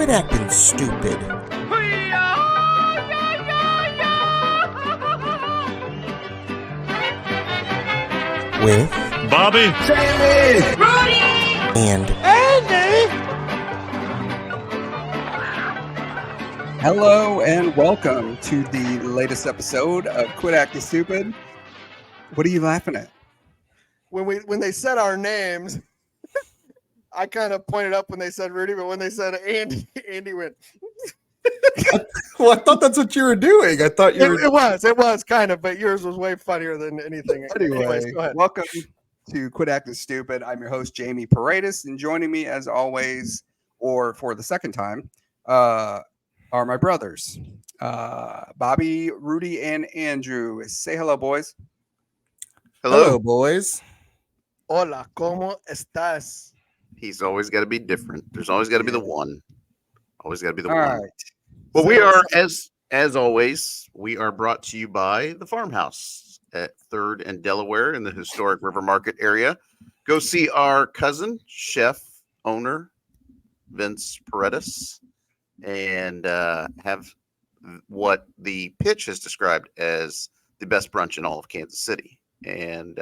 Quit acting stupid. With Bobby, Jamie, Rudy, and Andy. Hello and welcome to the latest episode of Quit Acting Stupid. What are you laughing at? When they said our names, I kind of pointed up when they said Rudy, but when they said Andy, Andy went. Well, I thought that's what you were doing. I thought you were. It was kind of, but yours was way funnier than anything. Anyway, Anyways, go ahead. welcome to Quit Acting Stupid. I'm your host, Jamie Paredes, and joining me as always, or for the second time, are my brothers, Bobby, Rudy, and Andrew. Say hello, boys. Hello, boys. Hola, ¿cómo estás? He's always got to be different. There's always got to be the one. Always got to be the All one. right. Well, So- we are, as always, we are brought to you by the Farmhouse at 3rd and Delaware in the historic River Market area. Go see our cousin, chef, owner, Vince Paredes, and have what the pitch has described as the best brunch in all of Kansas City. And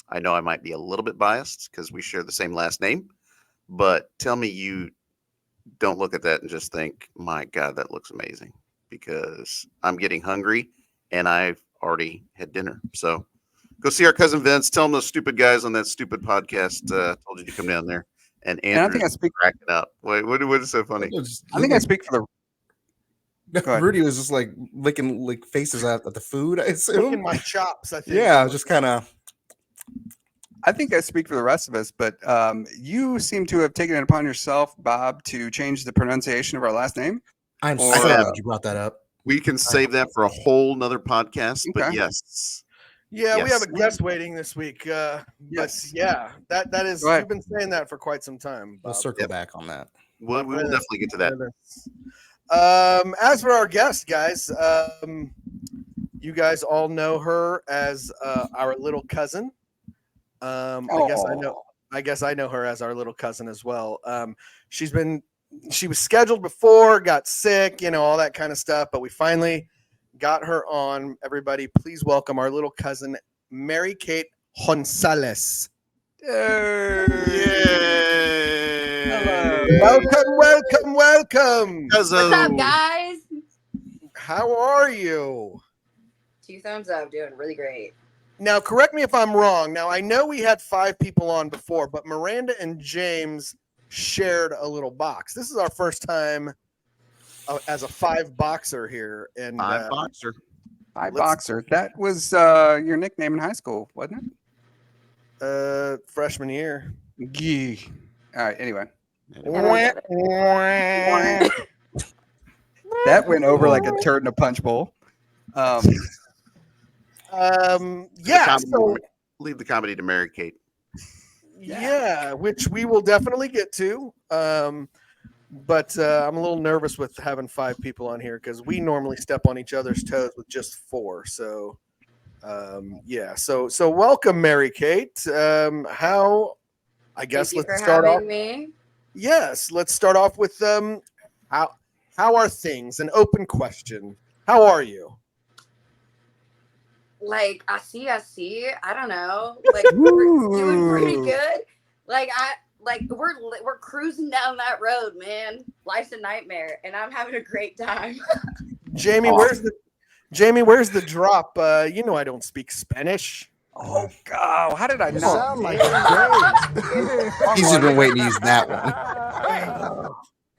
I know I might be a little bit biased because we share the same last name, but tell me you don't look at that and just think, my God, that looks amazing, because I'm getting hungry and I've already had dinner. So go see our cousin Vince. Tell him those stupid guys on that stupid podcast told you to come down there. And And I Andrew's think I speak. cracking up. Wait, what is so funny? I think I speak for the. Go ahead. Rudy was just like licking faces at the food, I Licking assume. my chops, I think. Yeah, just kind of. I think I speak for the rest of us, but you seem to have taken it upon yourself, Bob, to change the pronunciation of our last name. I'm Or- so glad have. you brought that up. We can save that for a whole nother podcast, but Okay. yes. Yeah, we Yes. have a guest waiting this week. Yes. But yeah, that is. Go ahead. You've been saying that for quite some time. We'll Bob. circle Yep. back on that. We will definitely get to that. As for our guest, guys, you guys all know her as our little cousin. I guess I know her as our little cousin as well. She was scheduled before, got sick, all that kind of stuff, but we finally got her on. Everybody, please welcome our little cousin, Marikate Gonzalez. Yay! Welcome. what's up, guys? How are you? 2 thumbs up, doing really great. Now, correct me if I'm wrong. Now, I know we had 5 people on before, but Miranda and James shared a little box. This is our first time as a 5 boxer here. And Five boxer. Hi, Let's- Boxer. That was your nickname in high school, wasn't freshman year. it? Gee. All right. Anyway, that went over like a turd in a punch bowl. Yeah. Leave the comedy to Mary Kate. Yeah, which we will definitely get to. But I'm a little nervous with having 5 people on here because we normally step on each other's toes with just 4. So, yeah. So welcome, Mary Kate. How? I guess Thank you let's for start off. having me. Yes, let's start off with how are things? An open question. How are you? Like, I see. I don't know. Like, we're doing pretty Ooh. good. We're cruising down that road, man. Life's a nightmare, and I'm having a great time. Jamie, where's the drop? You know I don't speak Spanish. Oh God! How did I You not? sound like He's just been waiting to use that one.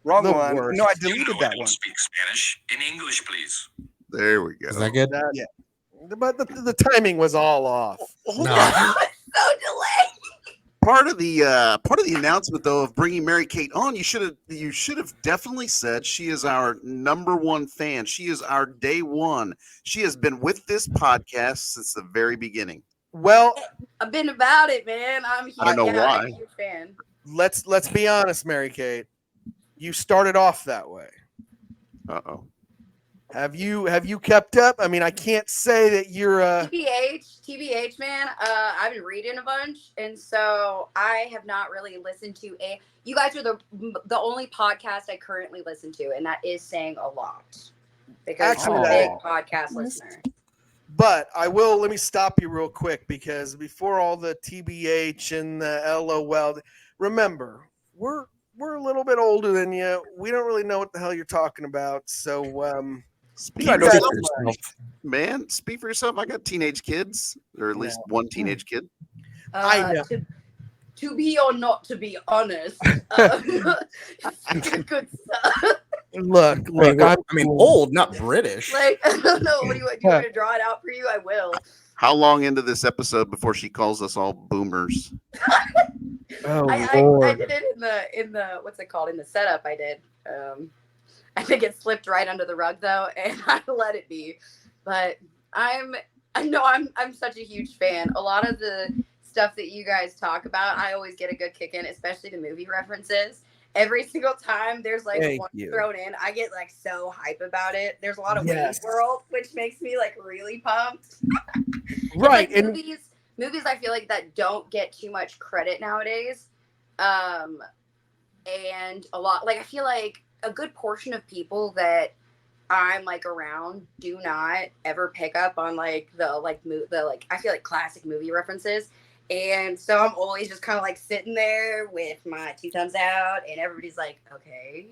Wrong The one. worst. No, I deleted that one. Speak Spanish. In English, please. There we go. Is that good? Yeah. But the timing was all off. No. So delayed. Part of the announcement, though, of bringing Mary Kate on, you should have definitely said she is our #1 fan. She is our day one. She has been with this podcast since the very beginning. Well, I've been about it, man. I'm I don't know I'm why. a huge fan. let's be honest, Mary Kate. You started off that way. Uh-oh. Have you kept up? I mean, I can't say that you're TBH, man. I've been reading a bunch, and so I have not really listened to a. You guys are the only podcast I currently listen to, and that is saying a lot because Actually, I'm a that big podcast listener. But I will. Let me stop you real quick because before all the TBH and the LOL, remember we're a little bit older than you. We don't really know what the hell you're talking about. So Speak gotta for know yourself, for yourself. man. Speak for yourself. I got teenage kids, or at least one teenage kid. I know. To be or not to be honest, good stuff. Look. I mean, old, not British. Like, I don't know. What do you want me to draw it out for you? I will. How long into this episode before she calls us all boomers? Oh I Lord. did it in the what's it called in the setup. I did. I think it slipped right under the rug though, and I let it be. But I'm such a huge fan. A lot of the stuff that you guys talk about, I always get a good kick in, especially the movie references. Every single time there's like Thank one you. thrown in, I get like so hype about it. There's a lot of Yes. Wayne's World, which makes me like really pumped. Right, Like, and movies I feel like that don't get too much credit nowadays. And a lot, like, I feel like a good portion of people that I'm like around do not ever pick up on like the I feel like classic movie references. And so I'm always just kind of like sitting there with my two thumbs out, and everybody's like, okay.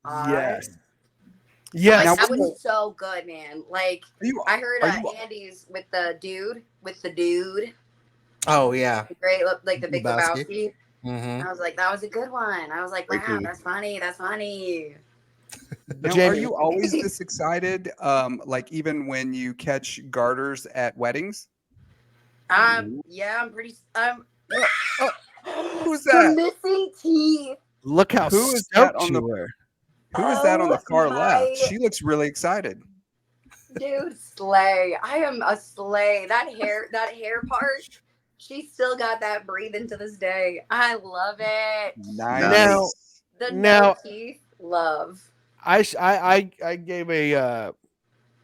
yes. Like, Yes. that was so good, man. Like, I heard Andy's with the dude. Oh yeah, Great, like the Big Lebowski. Lebowski. Mm-hmm. I was like, that was a good one. I was like, Great wow, movie. that's funny. That's funny. Now, are Jamie. you always this excited? Like even when you catch garters at weddings? Yeah, I'm pretty. Who's The that? missing teeth. Look how Who is that stoked on you the- were. Who is that on the Oh, far my- left? She looks really excited. Dude, slay. I am a slay. That hair part, she's still got that breathing to this day. I love it. Nice. Now- The Now- no teeth, love. I gave a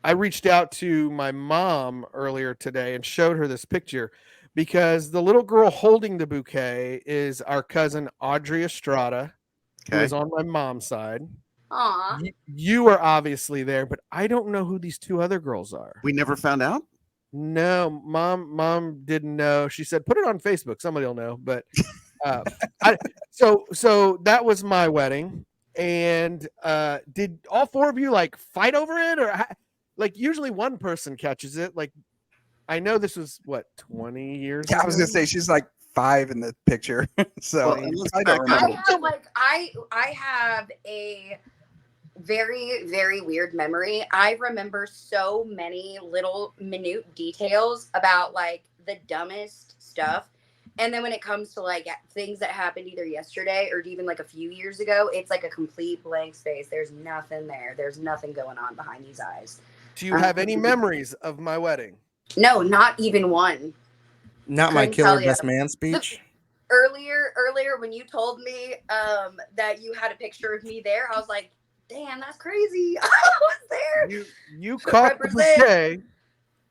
I reached out to my mom earlier today and showed her this picture because the little girl holding the bouquet is our cousin Audrey Estrada, who Okay. is on my mom's side. Aw. You are obviously there, but I don't know who these two other girls are. We never found out. No, mom didn't know. She said put it on Facebook, somebody will know. But so that was my wedding. And did all four of you like fight over it, or like usually one person catches it? Like I know this was what 20 years. Yeah, I was ago? gonna say she's like 5 in the picture. So Well, and let's I back don't up. remember. I have a very, very weird memory. I remember so many little minute details about like the dumbest stuff. And then when it comes to like things that happened either yesterday or even like a few years ago, it's like a complete blank space. There's nothing there. There's nothing going on behind these eyes. Do you have any memories of my wedding? No, not even one. Not my Couldn't killer tell ya. best man speech. Earlier when you told me that you had a picture of me there, I was like, damn, that's crazy. I was there. You So caught the represent.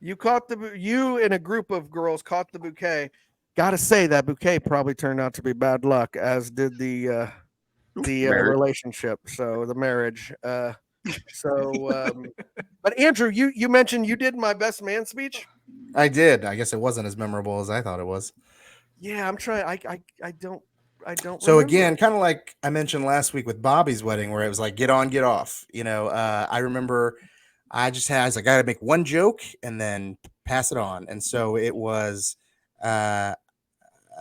bouquet. You and a group of girls caught the bouquet. Gotta say that bouquet probably turned out to be bad luck, as did the Marriage. relationship. So the marriage. But Andrew, you mentioned you did my best man speech. I did. I guess it wasn't as memorable as I thought it was. Yeah, I'm trying. I don't. So remember. again, kind of like I mentioned last week with Bobby's wedding, where it was like get on, get off. You know, I remember I was like, I gotta make one joke and then pass it on, and so it was.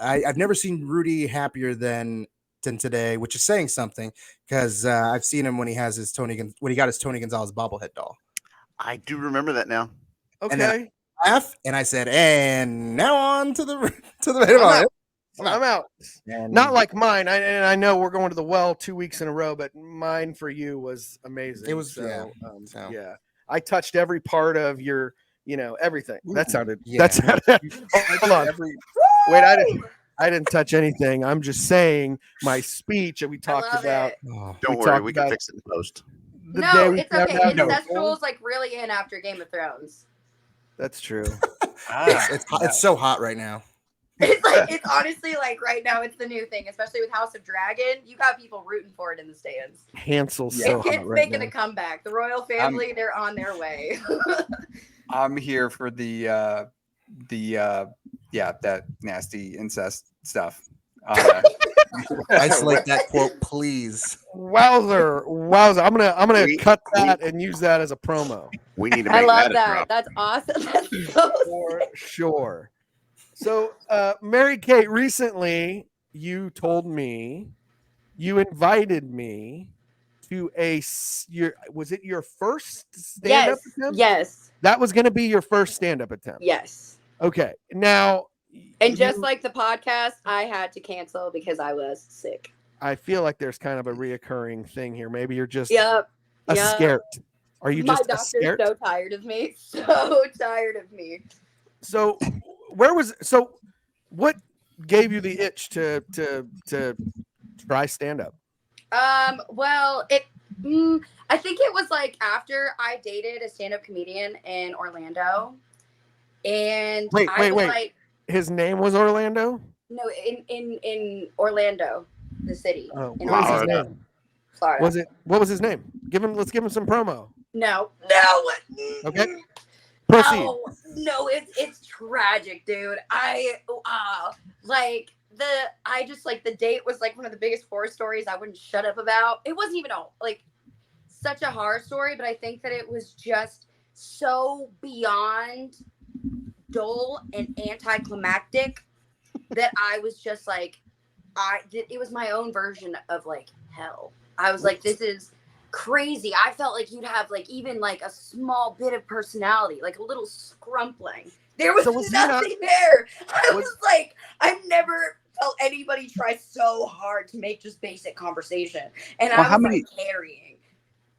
I've never seen Rudy happier than today, which is saying something because I've seen him when he got his Tony Gonzalez bobblehead doll. I do remember that now. Okay. and then Laugh, and I said, and now on to the I'm out. And Not like mine. I know we're going to the well 2 weeks in a row, but mine for you was amazing. It was- so, yeah. so. So. Yeah. I touched every part of your, everything. That sounded. Yeah. That sounded. Hold on. Wait, I didn't touch anything. I'm just saying my speech that we talked love about. it. Oh, Don't We worry, talked we can about- fix it in post. the No, day we it's found okay. out you were Incestual born? is like really in after Game of Thrones. That's true. It's so hot right now. It's like it's honestly like right now it's the new thing, especially with House of Dragon. You got people rooting for it in the stands. Hansel's Yeah. so It's hot right making now. a comeback. The royal family, they're on their way. I'm here for that nasty incest stuff. Isolate that quote, please. Wowzer. I'm gonna We- cut that and use that as a promo We need to I make love that a that. drop. That's awesome. That's so for sure. So, Mary Kate, recently you told me you invited me to was it your first stand-up yes, attempt? yes, That was going to be your first stand-up attempt. yes. Okay. Now, And just like the podcast, I had to cancel because I was sick. I feel like there's kind of a reoccurring thing here. Maybe you're just Yep. a Yep. scared. Are you My just a doctor's scared? so tired of me. So tired of me. So, what gave you the itch to try stand-up? Well, I think it was like after I dated a stand-up comedian in Orlando, and Wait. like, His name was Orlando? no, in Orlando, the city. Oh, in what was his Florida. name? Florida. What was his name? Let's give him some promo. No. Okay. Proceed. No, it's tragic, dude. I just like the date was like one of the biggest horror stories I wouldn't shut up about. It wasn't even such a horror story, but I think that it was just so beyond dull and anticlimactic that I was just like, it was my own version of like hell. I was like, this is crazy. I felt like you'd have like even like a small bit of personality, like a little scrumpling. There was, nothing there. I was like, I've never felt anybody try so hard to make just basic conversation. And I was like carrying.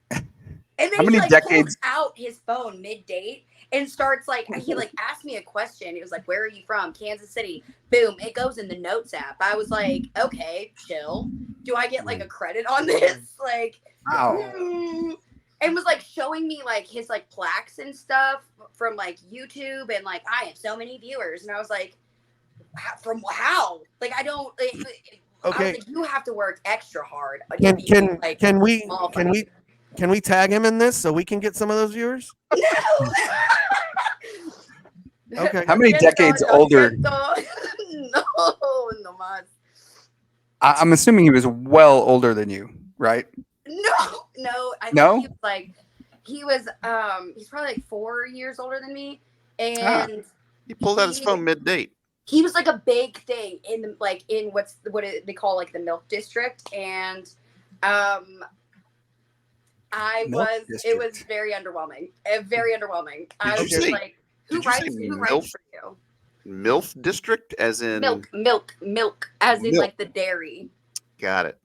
And then How many he decades- pulls out his phone mid-date and starts he asked me a question. It was like, where are you from? Kansas City. Boom. It goes in the notes app. I was like, okay, chill. Do I get like a credit on this? Like, and was like showing me like his like plaques and stuff from like YouTube and like, I have so many viewers. And I was like, from how? Like, I don't. I was like, you have to work extra hard. Can we tag him in this so we can get some of those viewers? No. Okay. How many decades older? No, más. I'm assuming he was well older than you, right? No. I think he was he's probably like 4 years older than me, and He pulled out his phone mid-date. he was like a big thing in what they call like the Milk District, and it was very underwhelming. Very underwhelming. I was just like, who writes for you? MILF district, as in Milk, as in like the dairy. Got it.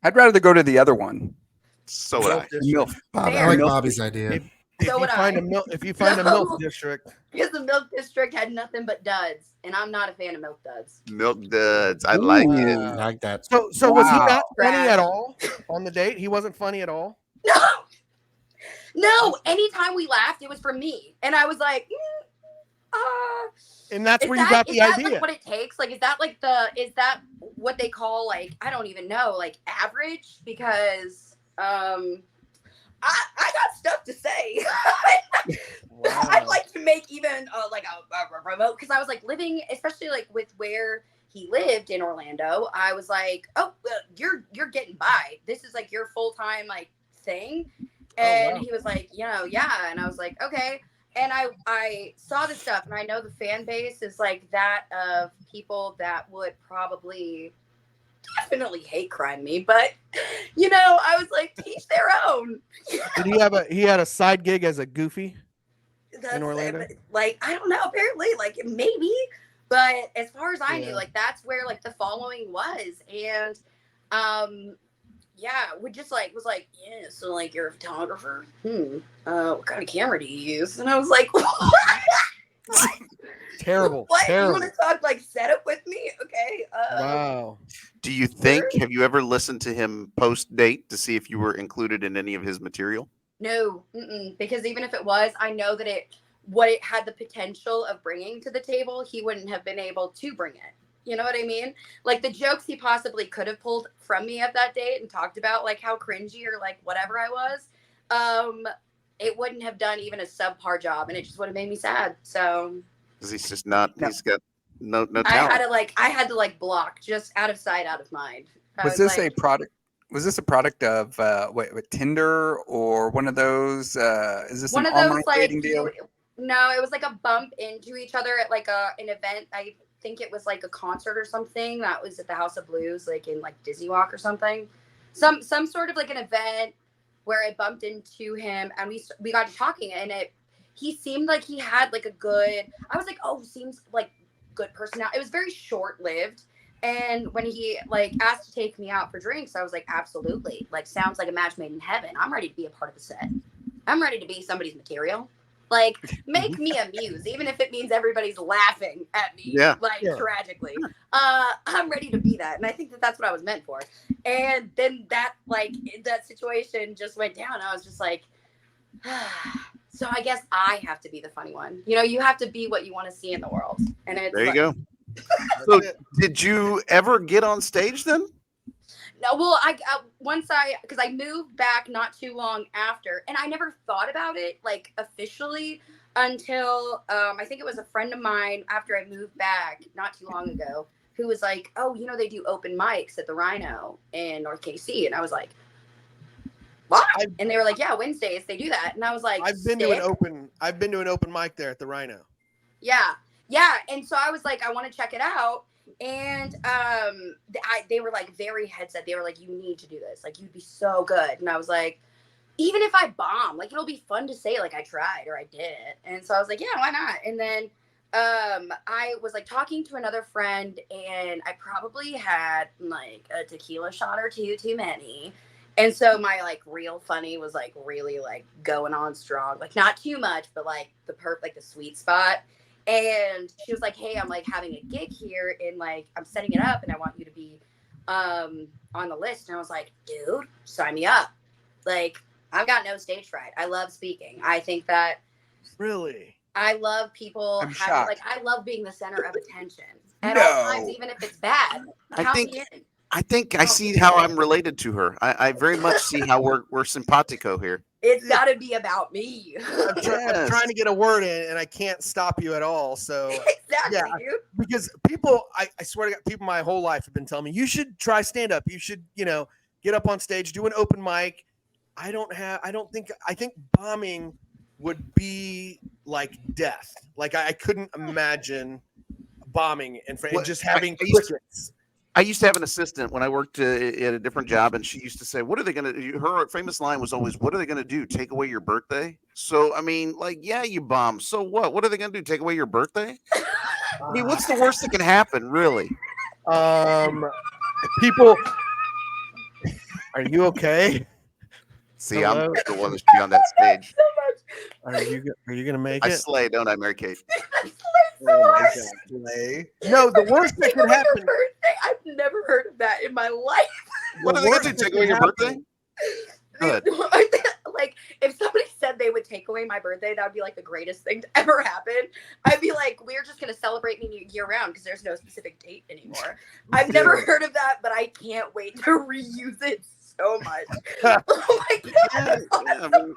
I'd rather go to the other one. So would I. MILF. I like Bobby's idea. If you find a milk district, Because the Milk District had nothing but duds, and I'm not a fan of milk duds. Milk duds. I like it. I like that. So was he not funny Trash. at all on the date? He wasn't funny at all. No. Anytime we laughed, it was from me, and I was like, And that's where you got the idea. Like what it takes? Like, is that what they call like, I don't even know, like average? Because I got stuff to say. Wow. I'd like to make even like a remote, because I was like living, especially like with where he lived in Orlando. I was like, oh, you're getting by. This is like your full time like thing. And he was like, yeah. And I was like, okay. And I saw the stuff, and I know the fan base is like that of people that would probably definitely hate crime me, but I was like, teach their own. Did he had a side gig as a goofy in Orlando? Like, I don't know, apparently, like maybe, but as far as I knew, like that's where like the following was. And we just like was like, yeah, so like you're a photographer. What kind of camera do you use? And I was like, what? Terrible. What? Terrible. You want to talk like setup with me? Okay. Wow. Do you think? Have you ever listened to him post date to see if you were included in any of his material? No, because even if it was, I know that what it had the potential of bringing to the table, he wouldn't have been able to bring it. You know what I mean? Like the jokes he possibly could have pulled from me at that date and talked about like how cringy or like whatever I was, it wouldn't have done even a subpar job, and it just would have made me sad. So Because he's just not. No. He's got no I talent. had to like block, just out of sight, out of mind. I Was this like, a product? Was this a product of what Tinder or one of those? Is this one an of those online like dating deal? no, it was like a bump into each other at like an event. I think it was like a concert or something that was at the House of Blues, like in like Disney Walk or something. Some sort of like an event where I bumped into him, and we got to talking, and he seemed like he had like a good. I was like, oh, seems like good personality. It was very short lived. And when he like asked to take me out for drinks, I was like, absolutely. Like, sounds like a match made in heaven. I'm ready to be a part of the set. I'm ready to be somebody's material. Like, make me amuse, even if it means everybody's laughing at me, tragically. I'm ready to be that. And I think that that's what I was meant for. And then that situation just went down. I was just like, so I guess I have to be the funny one. You know, you have to be what you want to see in the world. And it's There you go. So, did you ever get on stage then? No, well, because I moved back not too long after, and I never thought about it like officially until I think it was a friend of mine after I moved back not too long ago who was like, oh, you know, they do open mics at the Rhino in North KC, and I was like, what? And they were like, yeah, Wednesdays they do that, and I was like, I've been to an open mic there at the Rhino. Yeah, and so I was like, I want to check it out. And they were like very headset. They were like, you need to do this. Like, you'd be so good. And I was like, even if I bomb, like, it'll be fun to say, like, I tried or I did it. And so I was like, yeah, why not? And then I was like talking to another friend, and I probably had like a tequila shot or two too many. And so my like real funny was like really like going on strong, like not too much, but like the sweet spot. And she was like, hey, I'm like having a gig here, and like I'm setting it up, and I want you to be on the list. And I was like, dude, sign me up. Like, I've got no stage fright. I love speaking. I think that really, I love people I'm having shocked. like, I love being the center of attention at all times, even if it's bad. Count me in. I think I see how I'm related to her. I very much see how we're simpatico here. It's got to be about me. I'm trying to get a word in, and I can't stop you at all. So exactly, dude. Because people, I swear to God, people my whole life have been telling me, you should try stand up. You should, get up on stage, do an open mic. I think bombing would be like death. Like I couldn't imagine bombing and just having crickets. I used to have an assistant when I worked at a different job, and she used to say, what are they going to do? Her famous line was always, what are they going to do? Take away your birthday? So, I mean, like, yeah, you bomb. So what? What are they going to do? Take away your birthday? I mean, what's the worst that can happen, really? People, are you okay? See, Hello? I'm the one that should be on that stage. Are you going to make I it? slay, don't I, Marikate? Oh my God, slay. No, the worst that could happen. I've never heard of that in my life. What are they going to do? Take away your birthday? Good. Like, if somebody said they would take away my birthday, that would be like the greatest thing to ever happen. I'd be like, we're just going to celebrate me year round because there's no specific date anymore. I've never heard of that, but I can't wait to reuse it so much. Oh my God.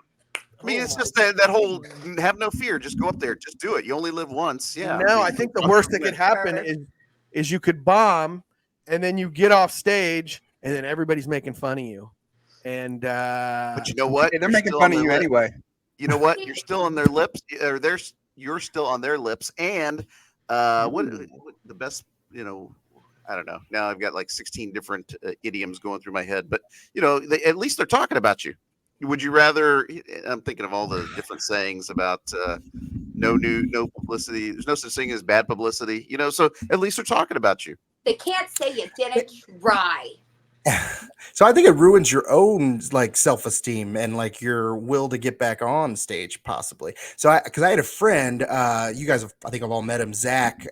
I mean, it's just that whole have no fear. Just go up there. Just do it. You only live once. Yeah. No, I think the worst that could happen is you could bomb, and then you get off stage, and then everybody's making fun of you. And but you know what? Hey, they're making fun of you anyway. You know what? You're still on their lips, or you're still on their lips. And what the best? I don't know. Now I've got like 16 different idioms going through my head, but at least they're talking about you. Would you rather? I'm thinking of all the different sayings about no publicity. There's no such thing as bad publicity. So at least they're talking about you. They can't say you didn't try. So I think it ruins your own like self-esteem and like your will to get back on stage, possibly. So because I had a friend, you guys have, I think I've all met him, Zach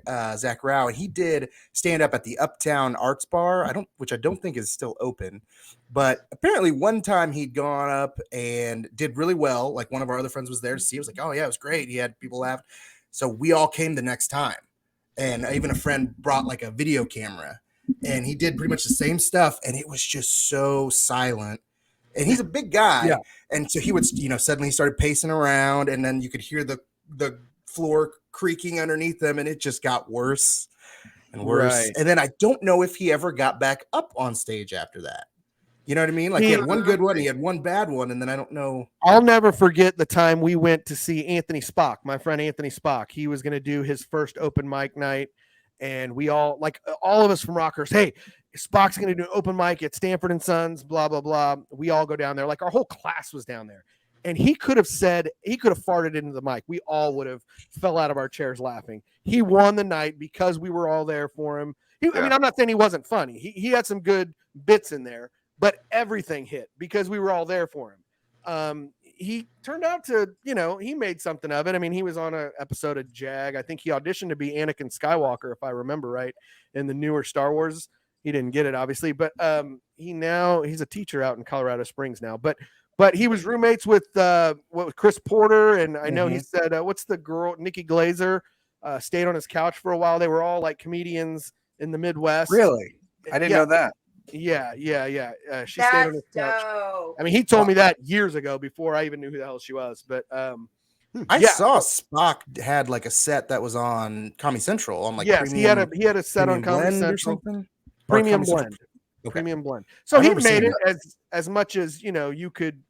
Rao, and he did stand up at the Uptown Arts Bar. Which I don't think is still open, but apparently one time he'd gone up and did really well. Like one of our other friends was there to see. He was like, "Oh yeah, it was great." He had people laugh. So we all came the next time, and even a friend brought like a video camera. And he did pretty much the same stuff, and it was just so silent. And he's a big guy, Yeah. and so he would, suddenly he started pacing around, and then you could hear the floor creaking underneath them, and it just got worse and worse. Right. And then I don't know if he ever got back up on stage after that. You know what I mean? Like he had one good one, he had one bad one, and then I don't know. I'll never forget the time we went to see Anthony Spock, my friend Anthony Spock. He was going to do his first open mic night. And we all, like all of us from Rockers, hey, Spock's going to do an open mic at Stanford and Sons, blah, blah, blah. We all go down there. Like our whole class was down there. And he could have farted into the mic. We all would have fell out of our chairs laughing. He won the night because we were all there for him. I mean, I'm not saying he wasn't funny. He had some good bits in there, but everything hit because we were all there for him. He turned out to, he made something of it. I mean, he was on an episode of JAG. I think he auditioned to be Anakin Skywalker, if I remember right, in the newer Star Wars. He didn't get it, obviously, but he's a teacher out in Colorado Springs now. But he was roommates with Chris Porter, and I know he said, what's the girl, Nikki Glazer, stayed on his couch for a while. They were all like comedians in the Midwest. Really? I didn't know that. Yeah. She stayed on his couch. Dope. I mean, he told me that years ago before I even knew who the hell she was. But I saw Spock had like a set that was on Comedy Central on like premium, he had a set on Comedy Central or something. Premium blend. Okay. Premium blend. So he made it as much as you could,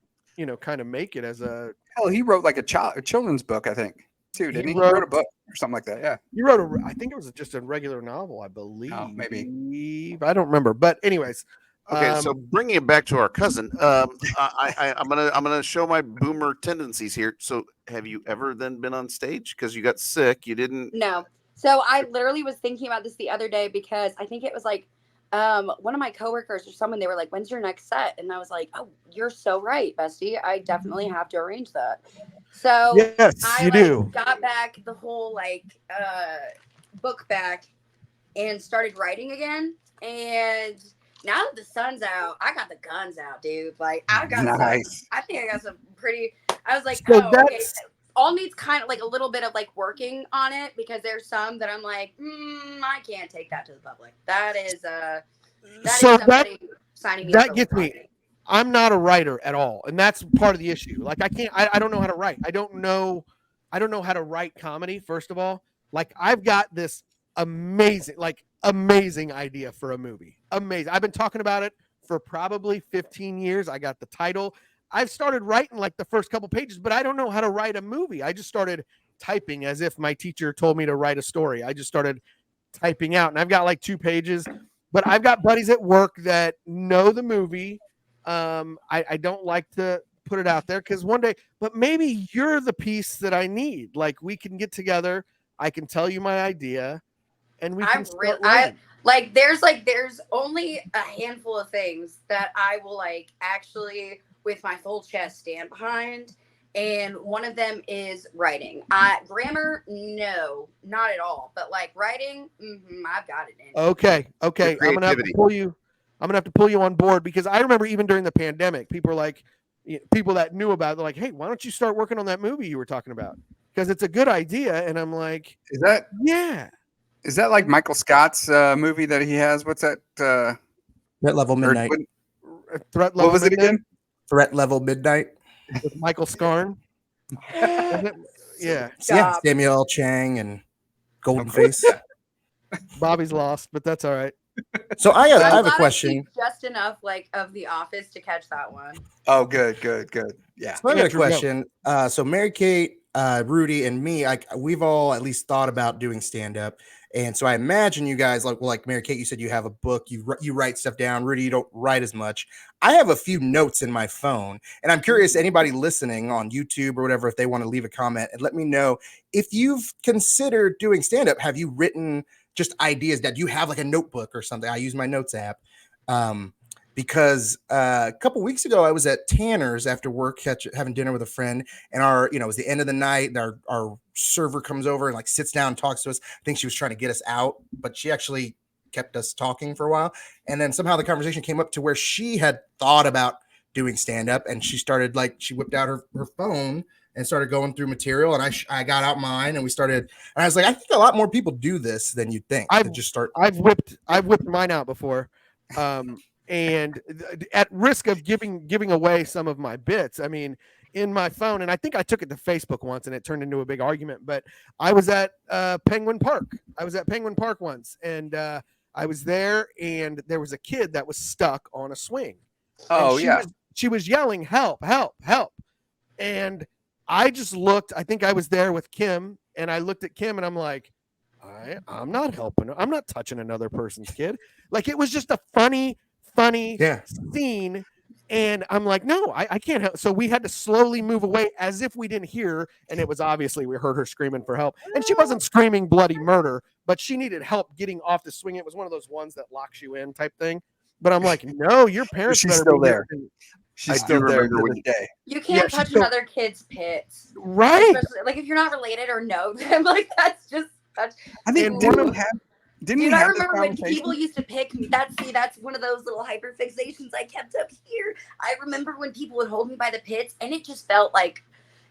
kind of make it as a. Hell, he wrote like a children's book, I think, too, didn't he? He wrote a book or something like that. Yeah. He wrote I think it was just a regular novel, I believe. Oh, maybe. I don't remember, but anyways. Okay, so bringing it back to our cousin, I'm gonna show my boomer tendencies here. So, have you ever then been on stage because you got sick? You didn't? No. So I literally was thinking about this the other day because I think it was like one of my coworkers or someone. They were like, "When's your next set?" And I was like, "Oh, you're so right, bestie. I definitely have to arrange that." So yes, I got back the whole book back and started writing again. And now that the sun's out, I got the guns out, dude. Like I got nice. I think I got some pretty. I was like, so okay. All needs kind of like a little bit of like working on it because there's some that I'm like, I can't take that to the public. That is signing me. That gets me. I'm not a writer at all, and that's part of the issue. Like I don't know how to write. I don't know how to write comedy. First of all, like I've got this amazing idea for a movie. Amazing. I've been talking about it for probably 15 years. I got the title. I've started writing like the first couple pages, but I don't know how to write a movie. I just started typing as if my teacher told me to write a story. I just started typing out, and I've got like 2 pages, but I've got buddies at work that know the movie. I don't like to put it out there because one day, but maybe you're the piece that I need. Like we can get together. I can tell you my idea, and we can start writing. There's only a handful of things that I will actually with my full chest stand behind, and one of them is writing. Grammar, no, not at all. But writing, I've got it in. Okay. I'm gonna have to pull you on board because I remember even during the pandemic, people that knew about it, they're like, "Hey, why don't you start working on that movie you were talking about? Because it's a good idea." And I'm like, "Is that like Michael Scott's movie that he has? What's that? Threat Level Midnight. Threat Level. What was it again? Threat Level Midnight with Michael Scarn. Yeah, Samuel L. Chang and Golden Face. Bobby's lost, but that's all right. So I have a question. Just enough of The Office to catch that one. Oh, good. Yeah. So I got a question. So Mary Kate, Rudy, and me, we've all at least thought about doing stand up. And so I imagine you guys like Mary Kate, you said you have a book, you write stuff down. Rudy, you don't write as much. I have a few notes in my phone, and I'm curious, anybody listening on YouTube or whatever, if they want to leave a comment and let me know if you've considered doing stand-up. Have you written just ideas that you have like a notebook or something? I use my notes app. because a couple weeks ago I was at Tanner's after work having dinner with a friend, and it was the end of the night, and our server comes over and like sits down and talks to us. I think she was trying to get us out, but she actually kept us talking for a while, and then somehow the conversation came up to where she had thought about doing stand-up, and she started she whipped out her phone and started going through material, and I got out mine, and we started, and I was like, I think a lot more people do this than you'd think. I've whipped mine out before, and at risk of giving away some of my bits, I mean, in my phone, and I think I took it to Facebook once, and it turned into a big argument. But I was at Penguin Park. I was at Penguin Park once, and I was there, and there was a kid that was stuck on a swing. Oh, She was yelling, "Help, help, help." And I just looked, I think I was there with Kim, and I looked at Kim, and I'm like, I'm not helping her. I'm not touching another person's kid. Like, it was just a funny scene. And I'm like, no, I can't help. So we had to slowly move away as if we didn't hear. And it was obviously, we heard her screaming for help. And she wasn't screaming bloody murder, but she needed help getting off the swing. It was one of those ones that locks you in type thing. But I'm like, no, your parents She's better still be there. here. She's still there to this day. You can't touch another kid's pits. Right. Especially, like, if you're not related or know them, like, that's just such. I think didn't we have Dude, I remember when people used to pick me. That's one of those little hyper fixations I kept up here. I remember when people would hold me by the pits, and it just felt like,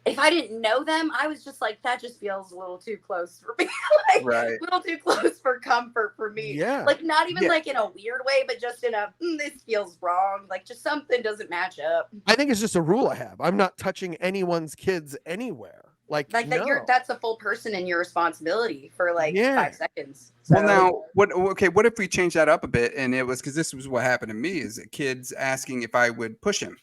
if I didn't know them, I was just like, that just feels a little too close for me. Like, right. A little too close for comfort for me. Yeah. Like, not even like in a weird way, but just in a, this feels wrong. Like, just something doesn't match up. I think it's just a rule I have. I'm not touching anyone's kids anywhere. Like that that's a full person and your responsibility for 5 seconds. So. Well, now what if we change that up a bit, and it was, because this was what happened to me, is kids asking if I would push him.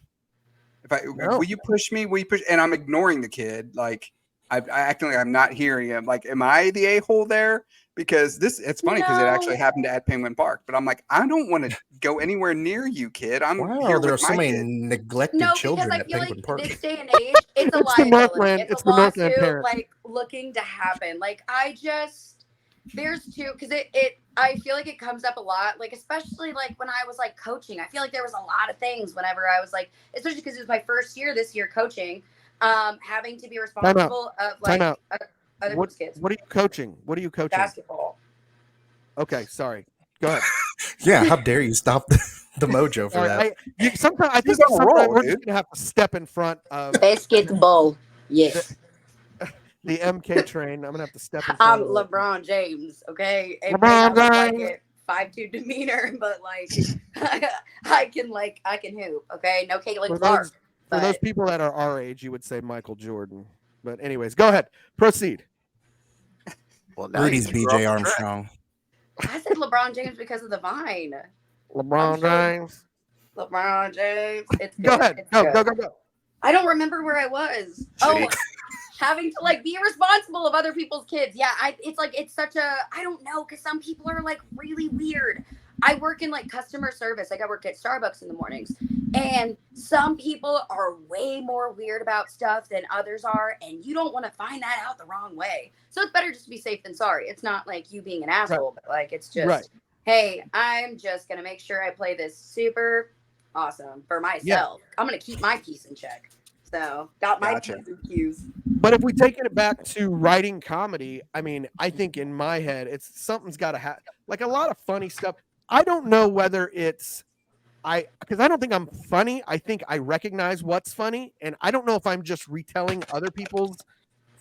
Will you push me? Will you push? And I'm ignoring the kid. Like, I acting like I'm not hearing him. Like, am I the a-hole there? Because it's funny because it actually happened at Penguin Park. But I'm like, I don't want to go anywhere near you, kid. I'm here there are with so my many kid. neglected children at Penguin Park. This day and age, it's a liability. It's a lawsuit, like, looking to happen. Like, there's two, because I feel like it comes up a lot, like, especially like when I was like coaching. I feel like there was a lot of things whenever I was like, especially because it was my first year this year coaching, having to be responsible of like other people's kids. What are you coaching? Basketball. Okay, sorry. Go ahead. Yeah, how dare you stop the mojo for that? Sometimes I think we're just gonna have to step in front of basketball. Yes. The MK train. I'm gonna have to step in front. I'm LeBron James, okay? LeBron James. Like 5'2" demeanor, but like I can hoop, okay? No Caitlin Clark. For those people that are our age, you would say Michael Jordan. But anyways, go ahead. Proceed. Well, Rudy's BJ Armstrong. I said LeBron James because of the Vine. LeBron James. LeBron James. It's good. Go ahead. Go. I don't remember where I was. Oh, having to like be responsible of other people's kids. Yeah, it's such a, I don't know, because some people are like really weird. I work in like customer service. Like, I work at Starbucks in the mornings, and some people are way more weird about stuff than others are, and you don't want to find that out the wrong way. So it's better just to be safe than sorry. It's not like you being an asshole, but like, it's just, hey, I'm just going to make sure I play this super awesome for myself. Yeah. I'm going to keep my piece in check. So got my P's and Q's. But if we take it back to writing comedy, I mean, I think in my head, something's got to happen. Like, a lot of funny stuff. I don't know whether because I don't think I'm funny. I think I recognize what's funny, and I don't know if I'm just retelling other people's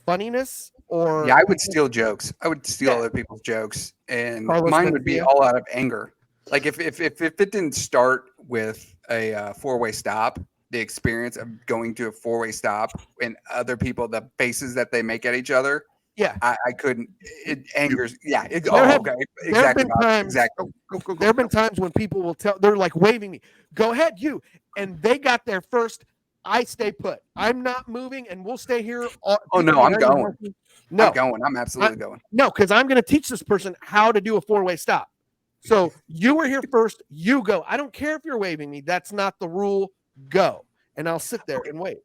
funniness or. Yeah, I would steal jokes. I would steal other people's jokes, and mine would be all out of anger. Like, if it didn't start with a four-way stop, the experience of going to a four-way stop and other people, the faces that they make at each other. Yeah, I couldn't. It angers. Yeah, okay. Exactly. There have been times when people will they're like waving me, "Go ahead, you," and they got there first. I stay put. I'm not moving, and we'll stay here. I'm going. No, I'm going. I'm absolutely going. No, because I'm going to teach this person how to do a four-way stop. So you were here first. You go. I don't care if you're waving me. That's not the rule. Go, and I'll sit there and wait.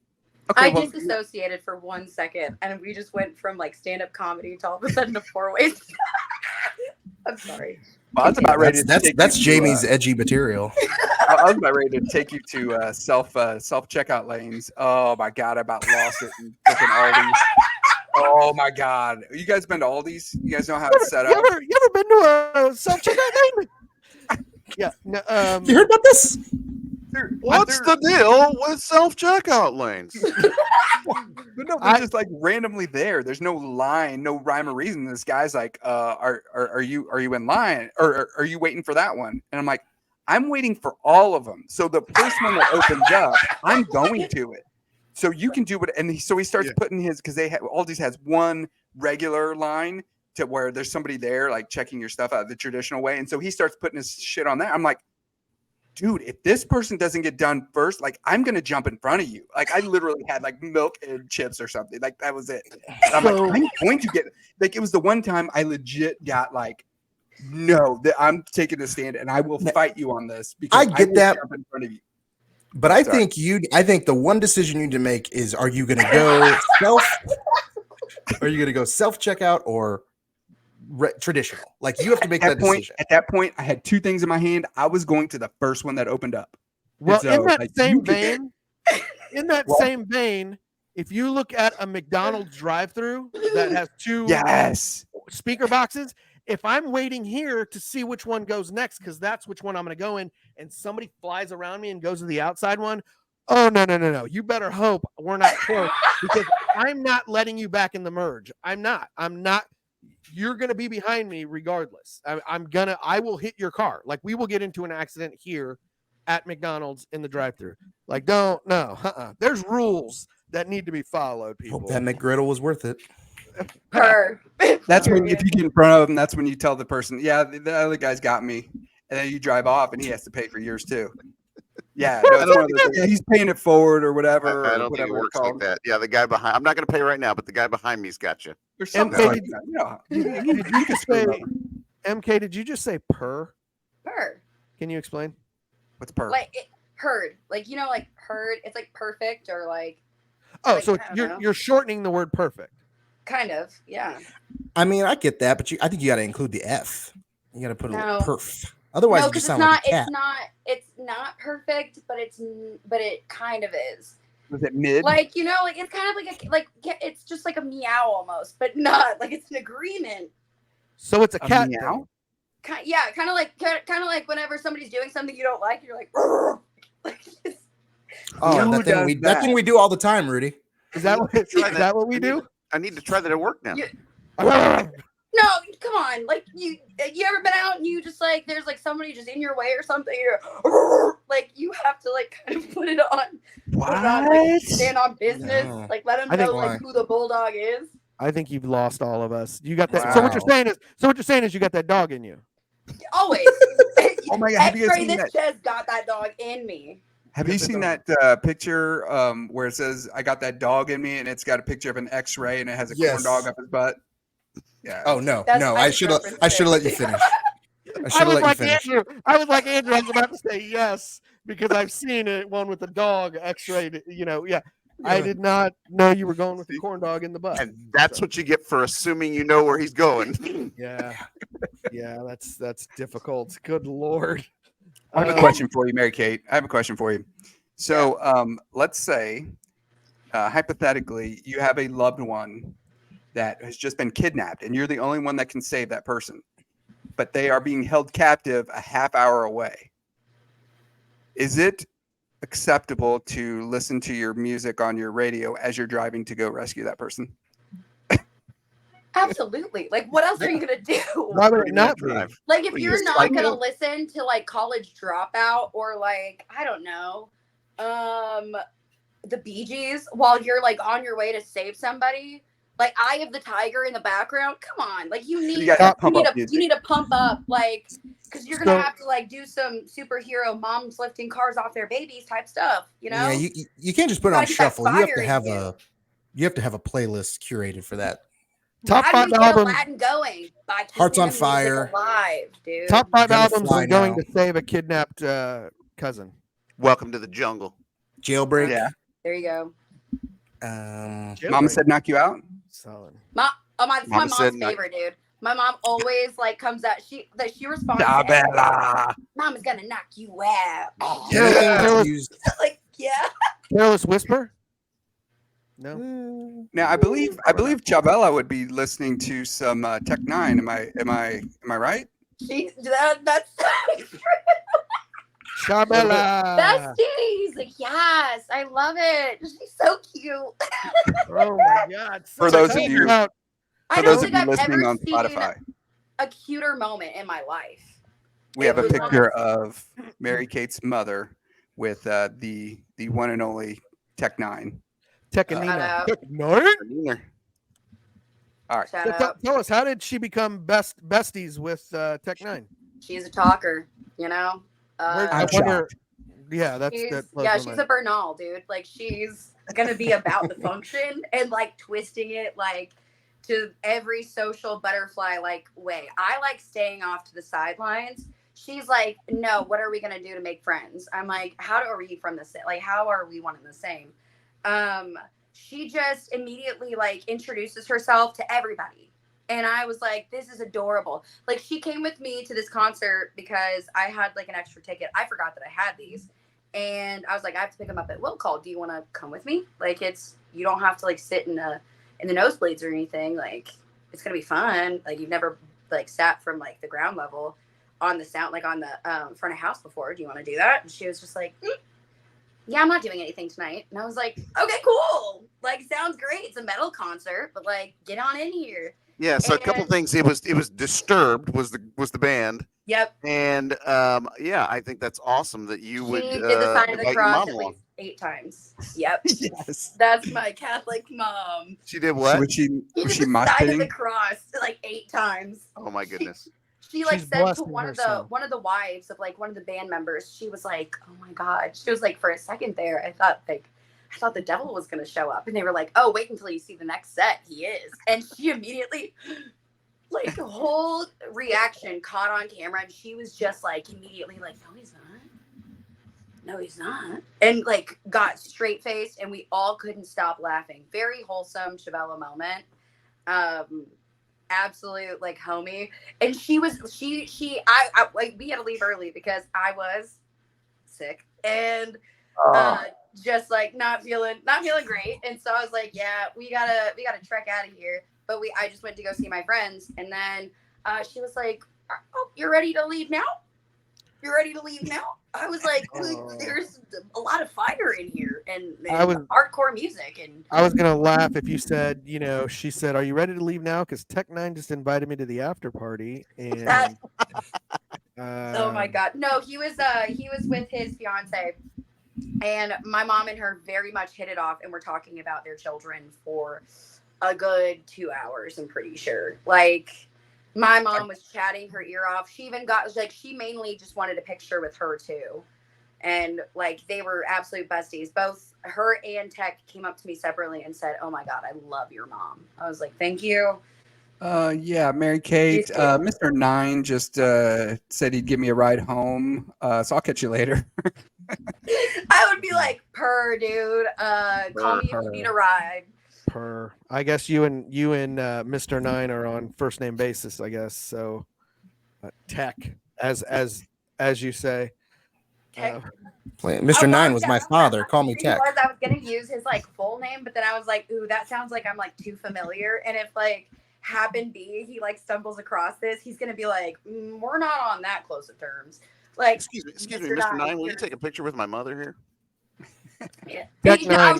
Okay, I disassociated for 1 second, and we just went from like stand-up comedy to all of a sudden a four-way. I'm sorry. Well, that's about ready. That's Jamie's edgy material. I was about ready to take you to self checkout lanes. Oh my god, I about lost it in freaking Aldi's. Oh my god, you guys been to Aldi's? You guys know how it's set You up? ever been to a self checkout lane? Yeah. No, You heard about this? What's the deal with self checkout lanes? But no, they're just like randomly there. There's no line, no rhyme or reason. This guy's like, are you in line, or are you waiting for that one? And I'm like, I'm waiting for all of them. So the first one that opens up, I'm going to it. So you can do it. And so he starts putting his, because Aldi's has one regular line to where there's somebody there like checking your stuff out the traditional way. And so he starts putting his shit on that. I'm like, dude, if this person doesn't get done first, like I'm gonna jump in front of you. Like I literally had like milk and chips or something. Like that was it. And I'm like, I'm going to get, like, it was the one time I legit got like, no, I'm taking a stand and I will fight you on this because I get will that. jump in front of you. But I think the one decision you need to make is, are you gonna go self checkout or traditional? Like you have to make that decision. At that point, I had two things in my hand. I was going to the first one that opened up. Well, so, in that like, same vein, if you look at a McDonald's drive-through that has two speaker boxes, if I'm waiting here to see which one goes next, because that's which one I'm going to go in, and somebody flies around me and goes to the outside one, oh, no. You better hope we're not close, because I'm not letting you back in the merge. I'm not. You're going to be behind me regardless. I will hit your car. Like, we will get into an accident here at McDonald's in the drive-thru. Like, there's rules that need to be followed, people. Hope that McGriddle was worth it. That's when, if you get in front of them, that's when you tell the person, yeah, the other guy's got me. And then you drive off and he has to pay for yours too. Yeah, no, it's one of those, he's paying it forward or whatever. I don't think it works like that. Yeah, the guy behind, I'm not going to pay right now, but the guy behind me's got you. There's something MK, like MK, did you just say purr? Purr. Can you explain? What's purr? Like heard. Like, you know, like heard. It's like perfect or like. Oh, like, so you're shortening the word perfect. Kind of, yeah. I mean, I get that, but I think you got to include the F. You got to put a little perf. No, Otherwise, because it's not perfect, but it kind of is. Was it mid? Like, you know, like it's kind of like it's just like a meow almost, but not like it's an agreement. So it's a cat meow. Kind of like whenever somebody's doing something you don't like, you're like, that thing we do all the time, Rudy. Is that what we do? I need to try that at work now. No, come on. Like you ever been out and you just like there's like somebody just in your way or something? You're like you have to like kind of put it on. What? Put it on, like, stand on business. No. Like let them know like who the bulldog is. I think you've lost all of us. You got that. Wow. So what you're saying is you got that dog in you. Always. Oh my God! Have you guys X-ray seen this that? chest got that dog in me. Have you seen that picture where it says "I got that dog in me" and it's got a picture of an X-ray and it has a corn dog up his butt? Yeah. Oh no, That's I should have let you finish. I was like Andrew. I was about to say yes because I've seen it. One with the dog X-rayed. You know, yeah. I did not know you were going with the corn dog in the butt. And that's what you get for assuming you know where he's going. Yeah, that's difficult. Good Lord. I have a question for you, Mary Kate. I have a question for you. So let's say, hypothetically, you have a loved one that has just been kidnapped and you're the only one that can save that person, but they are being held captive a half hour away. Is it acceptable to listen to your music on your radio as you're driving to go rescue that person? Absolutely. Like, what else are you gonna do? Why would it not be? Like, if you're not gonna listen to like College Dropout or like I don't know, the Bee Gees while you're like on your way to save somebody, like Eye of the Tiger in the background. Come on, like you need to pump up, like because you're gonna have to like do some superhero moms lifting cars off their babies type stuff. You know? Yeah, you can't just put it on shuffle. You have to have a playlist curated for that. Top 5 albums. Latin going by Hearts on Fire. Alive, dude. Top 5 albums fly are going now. to save a kidnapped cousin. Welcome to the jungle. Jailbreak. Yeah. There you go. Mama Said Knock You Out. Solid. My mom's said favorite, dude. My mom always like comes out. She responds to everything. Isabella. Mama's gonna knock you out. Careless, Used- Like, yeah. Careless Whisper. No. Now I believe Chabela would be listening to some Tech Nine. Am I right? That's Shabella. besties. Like, yes, I love it. She's so cute. Oh my God. For So those of talk you- about- I For don't those of think you I've listening ever on seen Spotify, a cuter moment in my life. we have It a was picture of Mary Kate's mother with the one and only Tech Nine. Shout Tekanina. out. No? All right. Shout So out. tell us, how did she become besties with Tech Nine? She's a talker, you know. I'm shocked. Yeah, she's a Bernal, dude. Like, she's gonna be about the function and like twisting it like to every social butterfly like way. I like staying off to the sidelines. She's like, no, what are we gonna do to make friends? I'm like, how are we from the same? Like, how are we one and the same? She just immediately like introduces herself to everybody. And I was like, this is adorable. Like, she came with me to this concert because I had like an extra ticket. I forgot that I had these. And I was like, I have to pick them up at will call. Do you want to come with me? Like, you don't have to like sit in the nosebleeds or anything. Like, it's gonna be fun. Like, you've never like sat from like the ground level on the sound, like on the front of house before. Do you want to do that? And she was just like, yeah, I'm not doing anything tonight. And I was like, okay, cool. Like, sounds great. It's a metal concert, but like, get on in here. Yeah, so a couple And- things. It was Disturbed was the band, Yep. and yeah, I think that's awesome that you would She did the sign of the invite your cross mom at along. least 8 times. Yep. Yes. That's my Catholic mom. She did what? Was she She did was she the mosh sign of the pitting? cross like 8 times. Oh my goodness! She like She's said to blessing one of herself. the wives of like one of the band members, she was like, oh my God. She was like, for a second there, I thought the devil was gonna show up. And they were like, oh, wait until you see the next set. He is. And she immediately like the whole reaction caught on camera, and she was just like immediately like, no, he's not. No, he's not. And like got straight faced, and we all couldn't stop laughing. Very wholesome Chabella moment. Absolute like homie. And I like, we had to leave early because I was sick and just like not feeling great. And so I was like, yeah, we gotta trek out of here. But I just went to go see my friends, and then she was like, oh, you're ready to leave now? You're ready to leave now? I was like, there's a lot of fire in here and hardcore music. And I was gonna laugh if you said, she said, "Are you ready to leave now?" Because Tech Nine just invited me to the after party, and oh my God, no, he was with his fiance, and my mom and her very much hit it off, and we're talking about their children for a good 2 hours. I'm pretty sure. Like, my mom was chatting her ear off. She even got like, she mainly just wanted a picture with her too. And like, they were absolute besties. Both her and Tech came up to me separately and said, oh my God, I love your mom. I was like, thank you. Yeah, Mary Kate. Mr. Nine just said he'd give me a ride home. So I'll catch you later. I would be like, purr, dude. Call me if you need a ride. I guess you and Mr. Nine are on first name basis, I guess. So Tech, as you say. Tech. Mr. Nine was my father. Call me Tech. I was gonna use his like full name, but then I was like, ooh, that sounds like I'm like too familiar. And if like happen be he like stumbles across this, he's gonna be like, we're not on that close of terms. Like, Excuse me, Mr. Nine. Will you take a picture with my mother here? Yeah.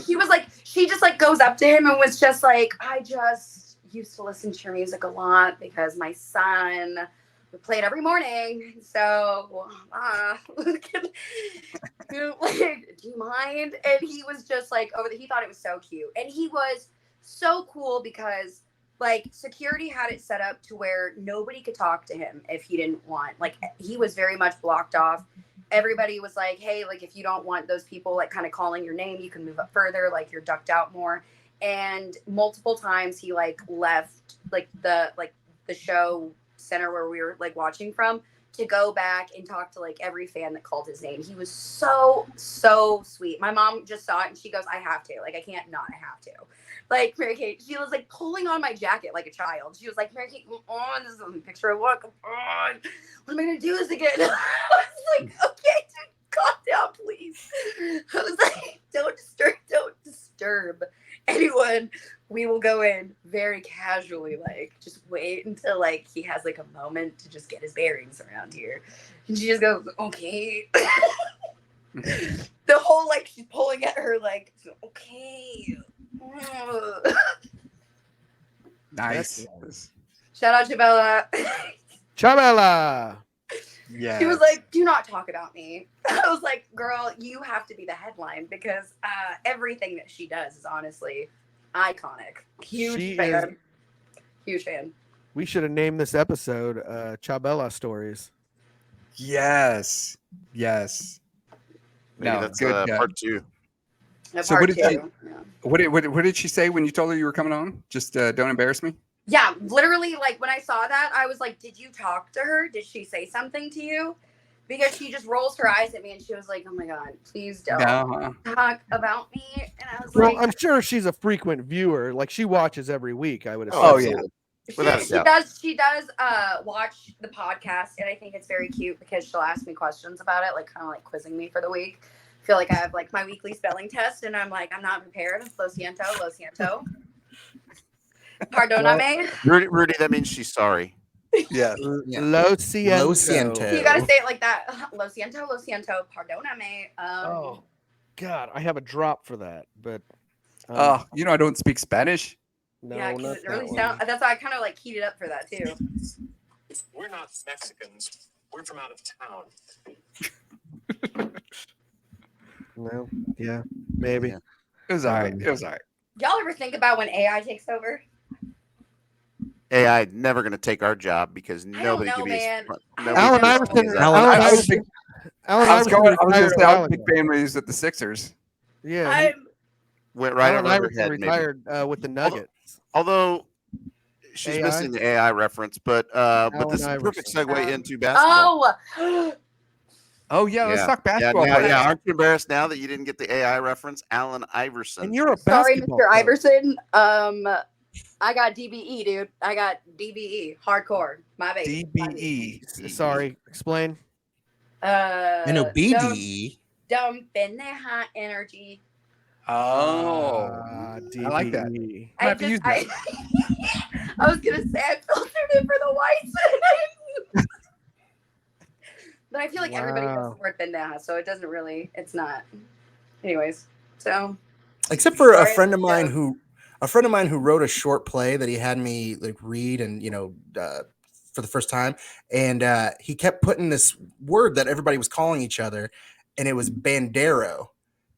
She was like, she just like goes up to him and was just like, I just used to listen to your music a lot because my son would play it every morning. So, like, do you mind? And he was just like, he thought it was so cute. And he was so cool because like security had it set up to where nobody could talk to him if he didn't want. Like, he was very much blocked off. Everybody was like, hey, like, if you don't want those people like kind of calling your name, you can move up further, like you're ducked out more. And multiple times he like left like the show center where we were like watching from to go back and talk to like every fan that called his name. He was so sweet. My mom just saw it and she goes, I have to. Like, I can't not. I have to. Like, Mary Kate, she was like pulling on my jacket like a child. She was like, Mary Kate, come on. This is a picture of what? Come on. What am I going to do this again? I was like, okay, dude, calm down, please. I was like, don't disturb anyone. We will go in very casually, like, just wait until, like, he has, like, a moment to just get his bearings around here. And she just goes, okay. The whole, like, she's pulling at her, like, okay. Nice. Shout out to Bella. Chabela. Yeah. She was like, do not talk about me. I was like, girl, you have to be the headline because everything that she does is honestly iconic. Huge fan. Huge fan. We should have named this episode Chabela Stories. Yes. Maybe that's good. part 2. So what did she say when you told her you were coming on? Just don't embarrass me. Yeah, literally, like when I saw that, I was like, did you talk to her? Did she say something to you? Because she just rolls her eyes at me and she was like, oh my God, please don't talk about me. And I was like, I'm sure she's a frequent viewer. Like she watches every week, I would assume. Oh yeah. She does watch the podcast, and I think it's very cute because she'll ask me questions about it, like kind of like quizzing me for the week. I feel like I have like my weekly spelling test, and I'm like, I'm not prepared. Lo siento. Pardoname. Rudy, that means she's sorry. Yeah. Lo siento. You gotta say it like that. Lo siento, pardoname. Oh, God, I have a drop for that, but. I don't speak Spanish. No, yeah, not it really that sounds. That's why I kind of like heated up for that too. We're not Mexicans. We're from out of town. No, yeah, maybe. Yeah. It was all right. Y'all ever think about when AI takes over? AI never going to take our job because nobody know, can be. man. Alan Iverson. I was a big fan when he was at the Sixers. Yeah, went right Alan over her Iverson head. Retired with the Nuggets. Although she's AI? missing the AI reference, but this is a perfect segue into basketball. Oh yeah, let's talk basketball. Yeah, aren't you embarrassed now that you didn't get the AI reference? Allen Iverson. And you're a sorry, basketball Mr. coach. Iverson. I got DBE, dude. I got DBE, hardcore. My baby. DBE. Sorry, explain. I know BDE. Dumb pendeja energy. Oh, DBE. I like that. I have to use that. I was gonna say I filtered it for the whites. But I feel like everybody knows the word pendeja, so it doesn't really. It's not. Anyways, so. Except for a friend of mine who wrote a short play that he had me like read and for the first time, and he kept putting this word that everybody was calling each other, and it was bandero.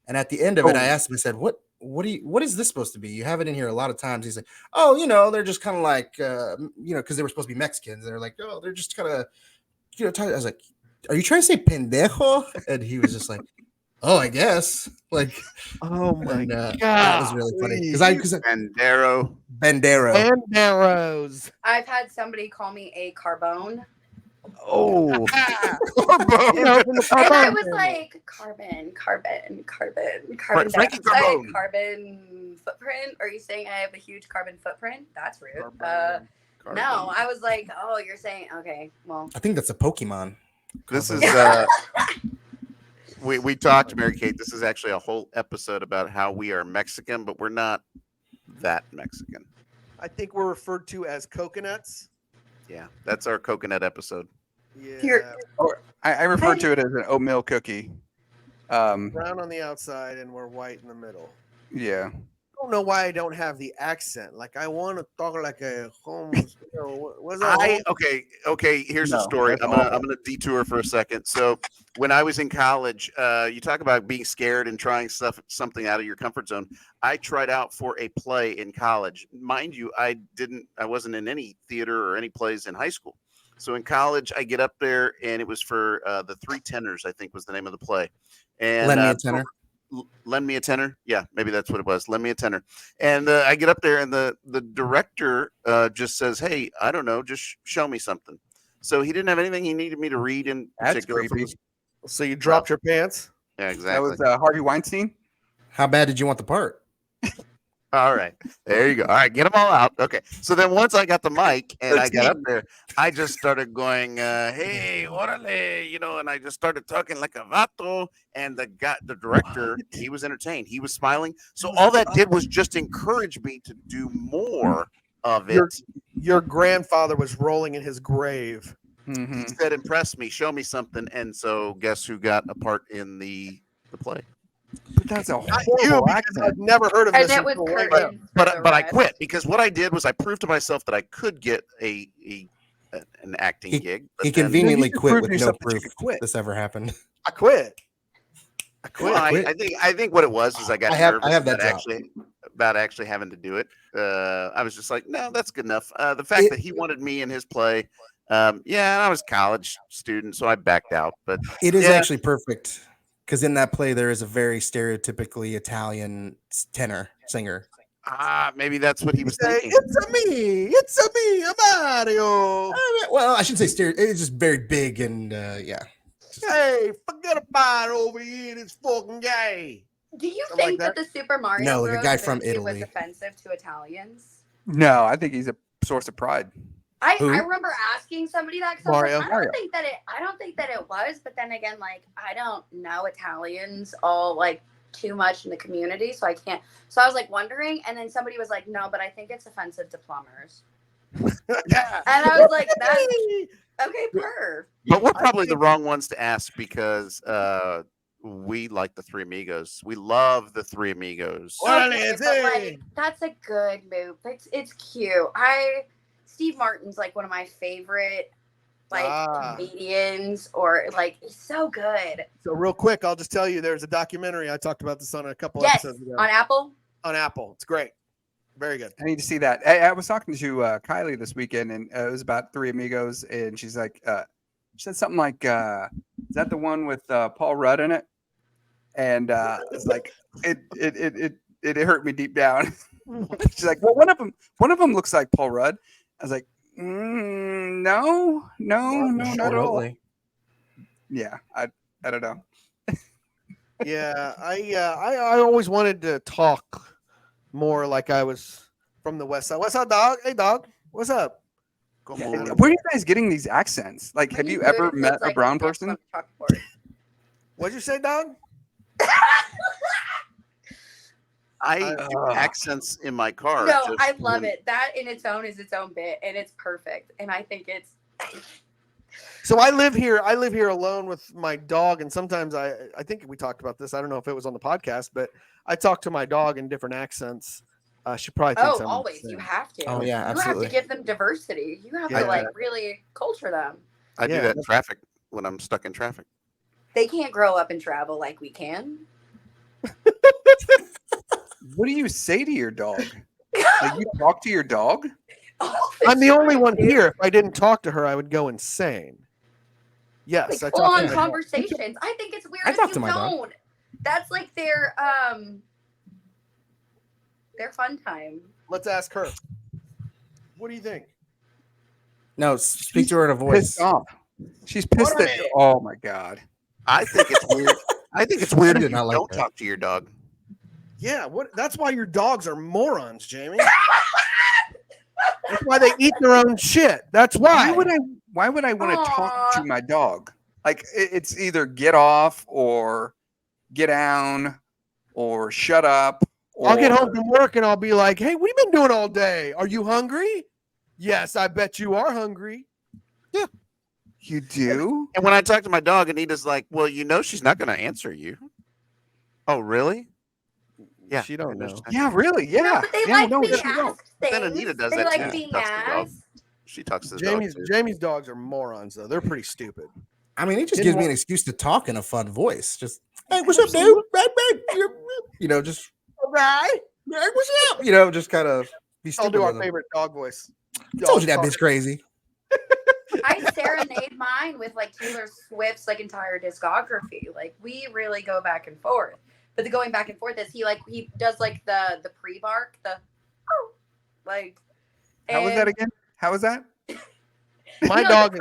And at the end of it, I asked him, I said, what is this supposed to be? You have it in here a lot of times. He's like, oh, they're just kind of like, because they were supposed to be Mexicans. They're like, oh, they're just kind of, I was like, are you trying to say pendejo? And he was just like, oh, I guess. Like, oh my God, that was really funny because Banderos. I've had somebody call me a carbone. Oh, and I was like, carbon Frankie dioxide, Carbone. carbon footprint. Are you saying I have a huge carbon footprint? That's rude. Carbon. No, I was like, oh, you're saying, okay, well. I think that's a Pokemon. This is we talked, Mary Kate. This is actually a whole episode about how we are Mexican, but we're not that Mexican. I think we're referred to as coconuts. Yeah, that's our coconut episode. Yeah. I refer to it as an oatmeal cookie. Brown on the outside and we're white in the middle. Yeah. I don't know why I don't have the accent. Like I want to talk like a home. Okay. Here's the story. I'm gonna detour for a second. So when I was in college, you talk about being scared and trying something out of your comfort zone. I tried out for a play in college. Mind you, I wasn't in any theater or any plays in high school. So in college, I get up there and it was for the Three Tenors, I think was the name of the play. And Lend me a tenor. lend me a tenor. Yeah, maybe that's what it was. Lend me a tenor. And I get up there, and the director just says, "Hey, I don't know, just show me something." So he didn't have anything he needed me to read in That's particular. From creepy. this. So you dropped your pants? Yeah, That exactly. was Harvey Weinstein. How bad did you want the part? All right, there you go. All right, get them all out. Okay, so then once I got the mic and I got up there, I just started going, "Hey, orale," and I just started talking like a vato. And the director, he was entertained. He was smiling. So all that did was just encourage me to do more of it. Your grandfather was rolling in his grave. Mm-hmm. He said, "Impress me, show me something." And so, guess who got a part in the play? But that's a Not you, horrible because accent. I've never heard of And this. it was until right curtains. now. But I quit because what I did was I proved to myself that I could get an acting gig. But He then- conveniently just quit proved with no yourself that you proof could quit. this ever happened. I quit. Well, quit. I think what it was is I got I have nervous that job. about actually having to do it. I was just like, no, that's good enough. The fact that he wanted me in his play, yeah, and I was a college student, so I backed out. But It is yeah. actually perfect because in that play there is a very stereotypically Italian tenor singer. Maybe that's what he was Say, thinking. it's a me, Mario. Well, I should say stereo. It's just very big and yeah. Hey, forget about it over here. It's fucking gay. Do you Something think like that the Super Mario No, like a Bros. guy from movie was Italy. offensive to Italians? No, I think he's a source of pride. I Who? remember asking somebody that because Mario. I don't think that it was, but then again, like I don't know Italians all like too much in the community, so I can't. So I was like wondering, and then somebody was like, "No, but I think it's offensive to plumbers," and I was like, "That's okay, perv." But we're probably the wrong ones to ask because we like the Three Amigos. We love the Three Amigos. Okay, but like that's a good move. It's cute. Steve Martin's like one of my favorite comedians, or like he's so good. So real quick, I'll just tell you, there's a documentary. I talked about this on a couple Yes, episodes ago. on Apple. On Apple. It's great. Very good. I need to see that. I was talking to Kylie this weekend, and it was about Three Amigos, and she's like, she said something like, "Is that the one with Paul Rudd in it?" And it's like it hurt me deep down. She's like, "Well, one of them looks like Paul Rudd." I was like, "No, not at all." Remotely. Yeah, I don't know. Yeah, I always wanted to talk more like I was from the West Side. What's up, dog? Hey, dog. What's up? Come Yeah, on. where are you guys getting these accents? Like, have you ever met a brown person? What'd you say, dog? I do accents in my car. No, just I love when- it. That in its own is its own bit, and it's perfect. And I think it's So I live here alone with my dog, and sometimes I think we talked about this. I don't know if it was on the podcast, but I talk to my dog in different accents. She probably thinks I'm always insane. you have to. Oh yeah, You absolutely. have to give them diversity. You have Yeah. to like really culture them. I do Yeah. that in traffic when I'm stuck in traffic. They can't grow up and travel like we can. What do you say to your dog? Like, you talk to your dog? I'm the only one here. If I didn't talk to her, I would go insane. Yes, I Like talk full to on my dog. conversations. I think it's weird I if talk you to my dog. don't. That's like their fun time. Let's ask her. What do you think? No, speak to her in a voice. Pissed off. She's pissed at you. Oh my god. I think it's weird. I think it's weird I if did you not like don't that. talk to your dog. Yeah, that's why your dogs are morons, Jamie. That's why they eat their own shit. That's why. Why would I want to talk Aw. to my dog? Like, it's either get off or get down or shut up. I'll get or- home from work and I'll be like, "Hey, what have you been doing all day? Are you hungry?" Yes, I bet you are hungry. You do? And when I talk to my dog, Anita's like, "Well, she's not going to answer you." Oh, really? Yeah, She don't and there's- know. Yeah, really? Yeah. No, but they yeah, like no, being she don't. asked But then things. Anita does They that like too. being Talks to the dog. asked. She talks to the dog. too. Jamie's dogs are morons though. They're pretty stupid. I mean, it just Didn't gives me want- an excuse to talk in a fun voice. Just, hey, what's up, dude? Just, okay. Hey, what's up? Just kind of be I'll stupid. do our with them. favorite dog voice. I told you that bitch crazy. I serenade mine with like Taylor Swift's like entire discography. Like we really go back and forth. But the going back and forth is he does like the pre-bark, like. How was that again? How was that? My you know, dog.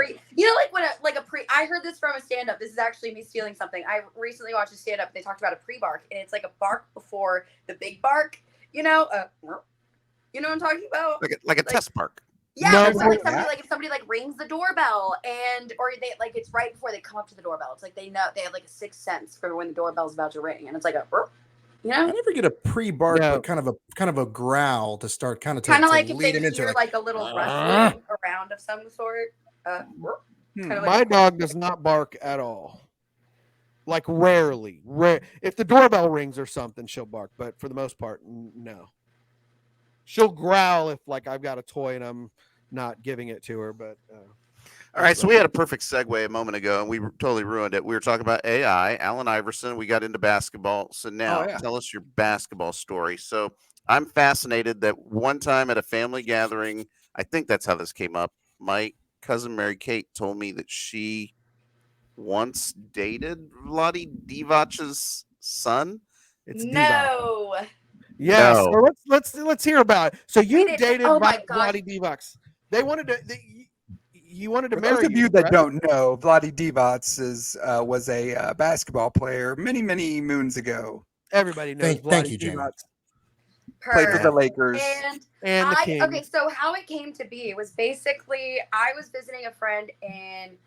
like a pre. I heard this from a stand-up. This is actually me stealing something. I recently watched a stand-up. They talked about a pre-bark, and it's like a bark before the big bark. You know what I'm talking about? Like a test park. Yeah, No, or so like that. if somebody like rings the doorbell or they like it's right before they come up to the doorbell. It's like they know they have like a sixth sense for when the doorbell's about to ring, and it's like I never get a pre-bark, No. but kind of a growl to start kind of like if they lead him into hear like a little "Ah." rustling around of some sort. Kind of My dog does not bark at all. Like rarely. If the doorbell rings or something, she'll bark. But for the most part, no. She'll growl if like I've got a toy and I'm not giving it to her. But All right, so we had a perfect segue a moment ago, and we totally ruined it. We were talking about AI, Allen Iverson. We got into basketball. So now, yeah. tell us your basketball story. So I'm fascinated that one time at a family gathering, I think that's how this came up. My cousin Marikate told me that she once dated Vlade Divac's son. it's Divac. no. Yeah. No. So let's hear about it. So you Wait, dated oh my gosh. Vlade Divac. They wanted to. You wanted to For marry those of you that right? don't know, Vlade Divac was a basketball player many moons ago. Everybody knows. Thank Vlade you, Jamie. Divac. Played for the Perfect. Lakers. And the King. Okay, so how it came to be was basically I was visiting a friend in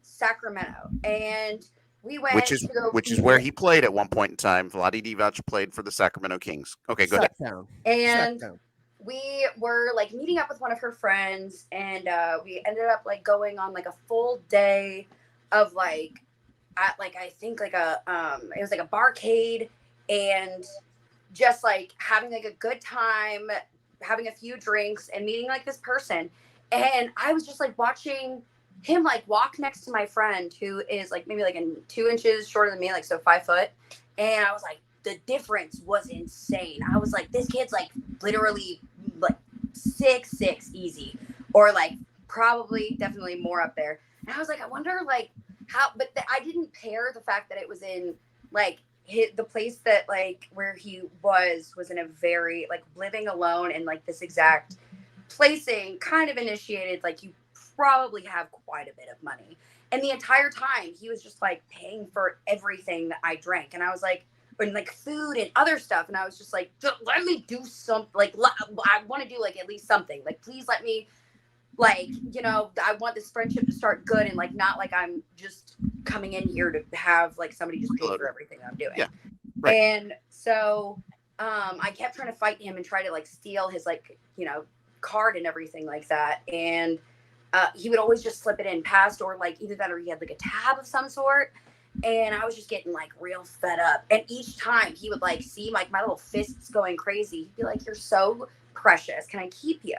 Sacramento, and we went Which is to go where he played at one point in time. Vlade Divac played for the Sacramento Kings. Okay, go ahead. Sacktown. and Sacktown. we were like meeting up with one of her friends, and we ended up like going on like a full day of like at like I think like a it was like a barcade and just like having like a good time, having a few drinks and meeting like this person. And I was just like watching him like walk next to my friend who is like maybe like 2 inches shorter than me, like so 5 foot. And I was like, the difference was insane. I was like, this kid's like literally like 6'6" easy, or like probably definitely more up there. And I was like, I wonder like how, but I didn't pair the fact that it was in like the place that like where he was in a very like living alone in like this exact placing kind of initiated like you probably have quite a bit of money. And the entire time he was just like paying for everything that I drank, and I was like, and like food and other stuff, and I was just like, let me do something, like I want to do like at least something, like please let me, like, you know, I want this friendship to start good and like not like I'm just coming in here to have like somebody just pay for everything I'm doing. Yeah, right. And so I kept trying to fight him and try to like steal his like, you know, card and everything like that, and he would always just slip it in past, or like either that or he had like a tab of some sort. And I was just getting like real fed up. And each time he would like see like my little fists going crazy, he'd be like, you're so precious. Can I keep you?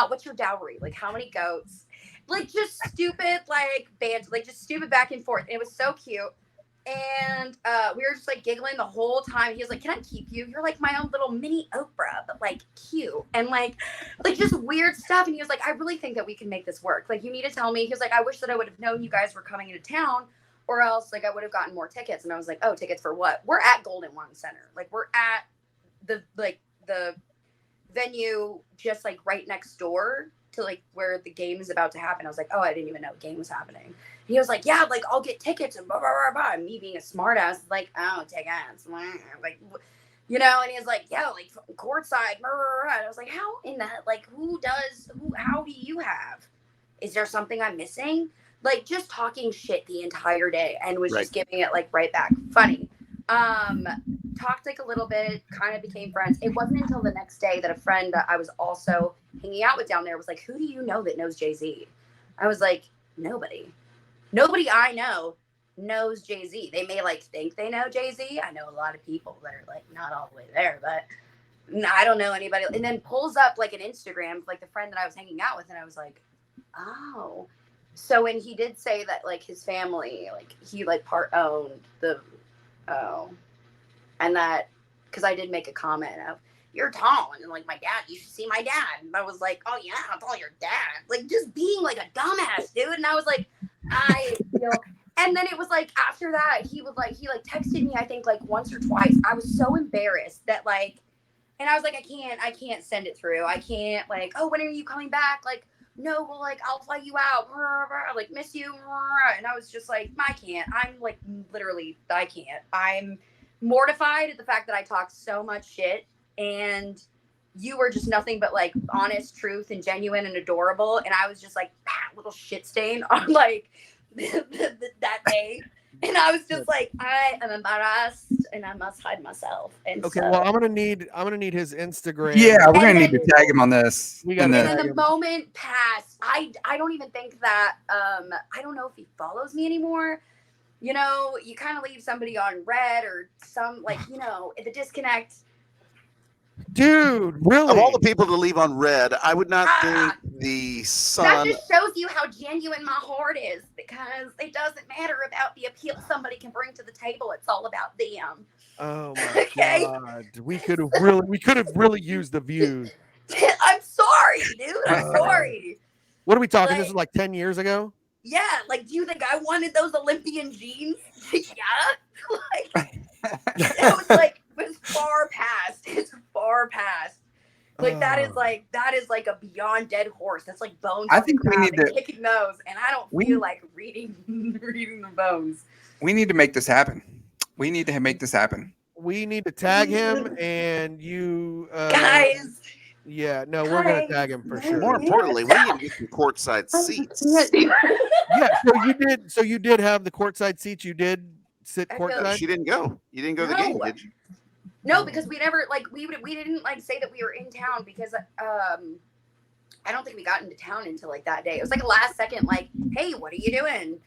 What's your dowry? Like how many goats? Like just stupid, like bands, like just stupid back and forth. And it was so cute. And we were just like giggling the whole time. He was like, can I keep you? You're like my own little mini Oprah, but like cute. And like just weird stuff. And he was like, I really think that we can make this work. Like you need to tell me. He was like, I wish that I would have known you guys were coming into town, or else like I would have gotten more tickets. And I was like, oh, tickets for what? We're at Golden One Center. Like we're at the venue just like right next door to like where the game is about to happen. I was like, oh, I didn't even know a game was happening. And he was like, yeah, like I'll get tickets and blah, blah, blah, blah. And me being a smart ass, like, oh, tickets. Like, you know, and he was like, yeah, like courtside. Blah, blah, blah. And I was like, how in that, like, how do you have? Is there something I'm missing? Like just talking shit the entire day and was just giving it like right back. Funny. Talked like a little bit, kind of became friends. It wasn't until the next day that a friend that I was also hanging out with down there was like, who do you know that knows Jay-Z? I was like, nobody I know knows Jay-Z. They may like think they know Jay-Z. I know a lot of people that are like not all the way there, but I don't know anybody. And then pulls up like an Instagram of like the friend that I was hanging out with, and I was like, oh. So when he did say that like his family, like he like part owned and that, because I did make a comment of, you're tall, and like my dad, you should see my dad. And I was like, oh yeah, I'm tall, your dad. Like just being like a dumbass, dude. And I was like, I feel, And then it was like after that, he texted me, I think like once or twice. I was so embarrassed that like, and I was like, I can't send it through. I can't like, oh, when are you coming back? Like, no, well, like I'll fly you out. I like miss you. And I was just like, I can't. I'm like literally, I can't. I'm mortified at the fact that I talked so much shit and you were just nothing but like honest, truth, and genuine and adorable. And I was just like little shit stain on like that day. And I was just like, I am embarrassed and I must hide myself. And Okay, so, well, I'm gonna need his Instagram. Yeah, we're gonna And need to then- tag him on this. We in gotta the- and then the him. moment passed. I don't even think that I don't know if he follows me anymore. You know, you kind of leave somebody on red or some like, you know, the disconnect. Dude, really? Of all the people to leave on red, I would not Ah! think the That son. just shows you how genuine my heart is because it doesn't matter about the appeal somebody can bring to the table. It's all about them. Oh my Okay. god, we could have really used the views. I'm sorry, dude. I'm sorry. What are we talking? This Like- is like 10 years ago. Yeah, like, do you think I wanted those Olympian jeans? Yeah. Like, it was far past. It's far past. Like that is like a beyond dead horse. That's like bones. I on the think we ground need and to- kicking those, and I don't we- feel like reading the bones. We need to make this happen. We need to make this happen. We need to tag him, and you Guys, Yeah, no, we're gonna tag him for sure. More importantly, we need to get some courtside seats. Yeah, so you did have the courtside seats. You did sit I feel- courtside. She didn't go. You didn't go to the game, No. did you? No, because we never like we didn't like say that we were in town because I don't think we got into town until like that day. It was like a last second like, hey, what are you doing?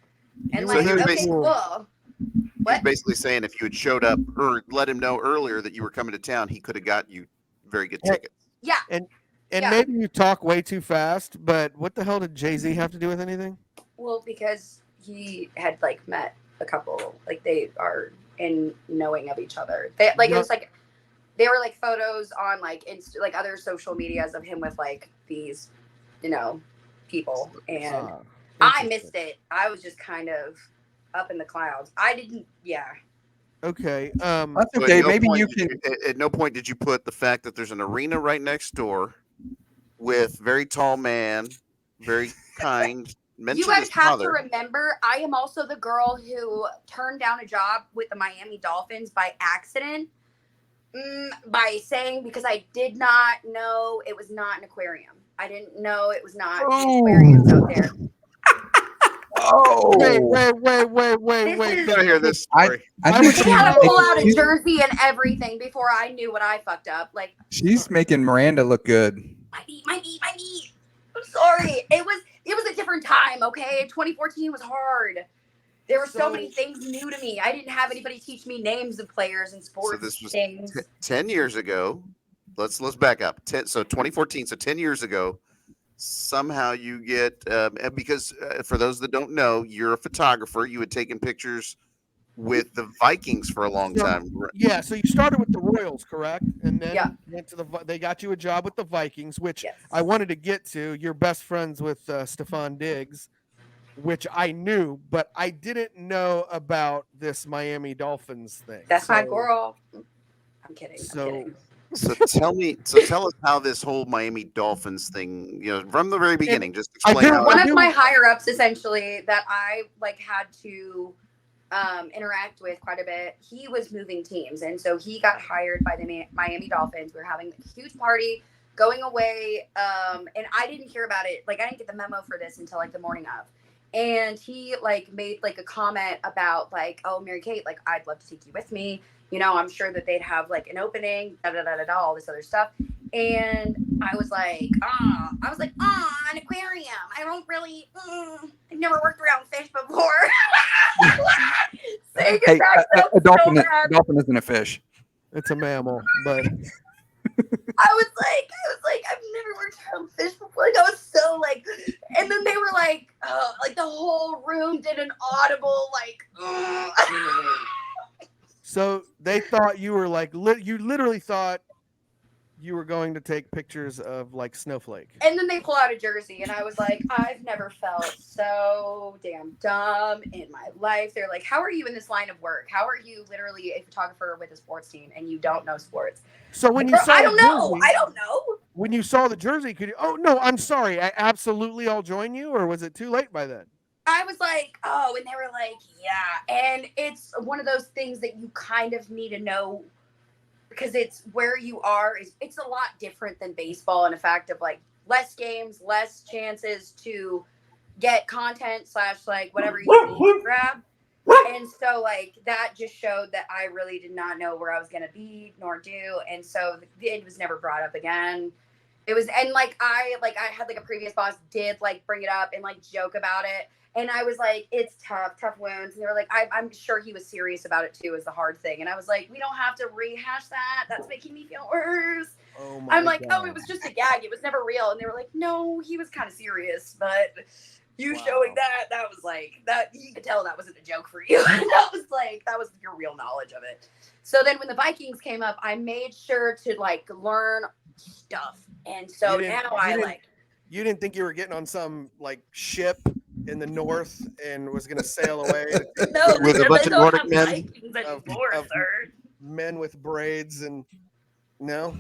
And So like, he was okay, basically- cool. He's What? basically saying if you had showed up or let him know earlier that you were coming to town, he could have got you very good Hey. tickets. Yeah. And Yeah. maybe you talk way too fast, but what the hell did Jay-Z have to do with anything? Well, because he had like met a couple, like they are in knowing of each other. They like it was like they were like photos on like like other social medias of him with like these, you know, people, and I missed it. I was just kind of up in the clouds. I didn't. Yeah. Okay. That's So okay. at no Maybe point you did can. at no point did you put the fact that there's an arena right next door with very tall man, very kind. You Mentioned guys his have to mother. remember, I am also the girl who turned down a job with the Miami Dolphins by accident, by saying because I did not know it was not an aquarium. I didn't know it was not aquariums out there. Oh, Wait. This I is- gotta hear this I- story. I I think was- They had to pull out a she's, jersey and everything before I knew what I fucked up. Like, she's making Miranda look good. my knee. I'm sorry. It was a different time, okay? 2014 was hard. There were so many things new to me. I didn't have anybody teach me names of players and sports this was things. 10 years ago. Let's back up. 2014. So 10 years ago, somehow you get because for those that don't know, you're a photographer. You had taken pictures with the Vikings for a long So- time. Yeah, so you started with the Royals, correct? And then Yeah. went to they got you a job with the Vikings, which Yes. I wanted to get to. You're best friends with Stephon Diggs, which I knew, but I didn't know about this Miami Dolphins thing. That's my So- girl. I'm kidding. So- I'm kidding. So tell us how this whole Miami Dolphins thing, from the very beginning, just I explain do- how One I of do- my higher ups, essentially, that I like had to interact with quite a bit. He was moving teams, and so he got hired by the Miami Dolphins. We were having a huge party, going away, and I didn't hear about it. Like I didn't get the memo for this until like the morning of. And he like made like a comment about like, oh, Marikate, like I'd love to take you with me. You know, I'm sure that they'd have like an opening, all this other stuff. And I was like, an aquarium. I don't really, I've never worked around fish before. Saying Hey, it back a so dolphin, bad. dolphin isn't a fish. It's a mammal, but I was like, I've never worked around fish before. Like, I was so like, and then they were like the whole room did an audible like, so they thought you were like you literally thought you were going to take pictures of like Snowflake. And then they pull out a jersey, and I was like, I've never felt so damn dumb in my life. They're like, how are you in this line of work? How are you literally a photographer with a sports team and you don't know sports? So when you Girl, saw I the don't know. jersey- I don't know. When you saw the jersey, could you? Oh no, I'm sorry. I absolutely, I'll join you. Or was it too late by then? I was like, oh, and they were like, yeah. And it's one of those things that you kind of need to know because it's where you are. It's a lot different than baseball in a fact of like less games, less chances to get content / like whatever you need to grab. And so like that just showed that I really did not know where I was gonna be nor do. And so it was never brought up again. It was, and I had like a previous boss did like bring it up and like joke about it. And I was like, it's tough wounds. And they were like, I'm sure he was serious about it too, is the hard thing. And I was like, we don't have to rehash that. That's making me feel worse. Oh my I'm like, God. oh, it was just a gag. It was never real. And they were like, no, he was kind of serious. But you Wow. showing that was like, that you could tell that wasn't a joke for you. That was your real knowledge of it. So then when the Vikings came up, I made sure to like learn stuff. And so You didn't think you were getting on some like ship in the north and was going to sail away no, With a bunch of Nordic men? Vikings anymore, of- sir. men with braids and no.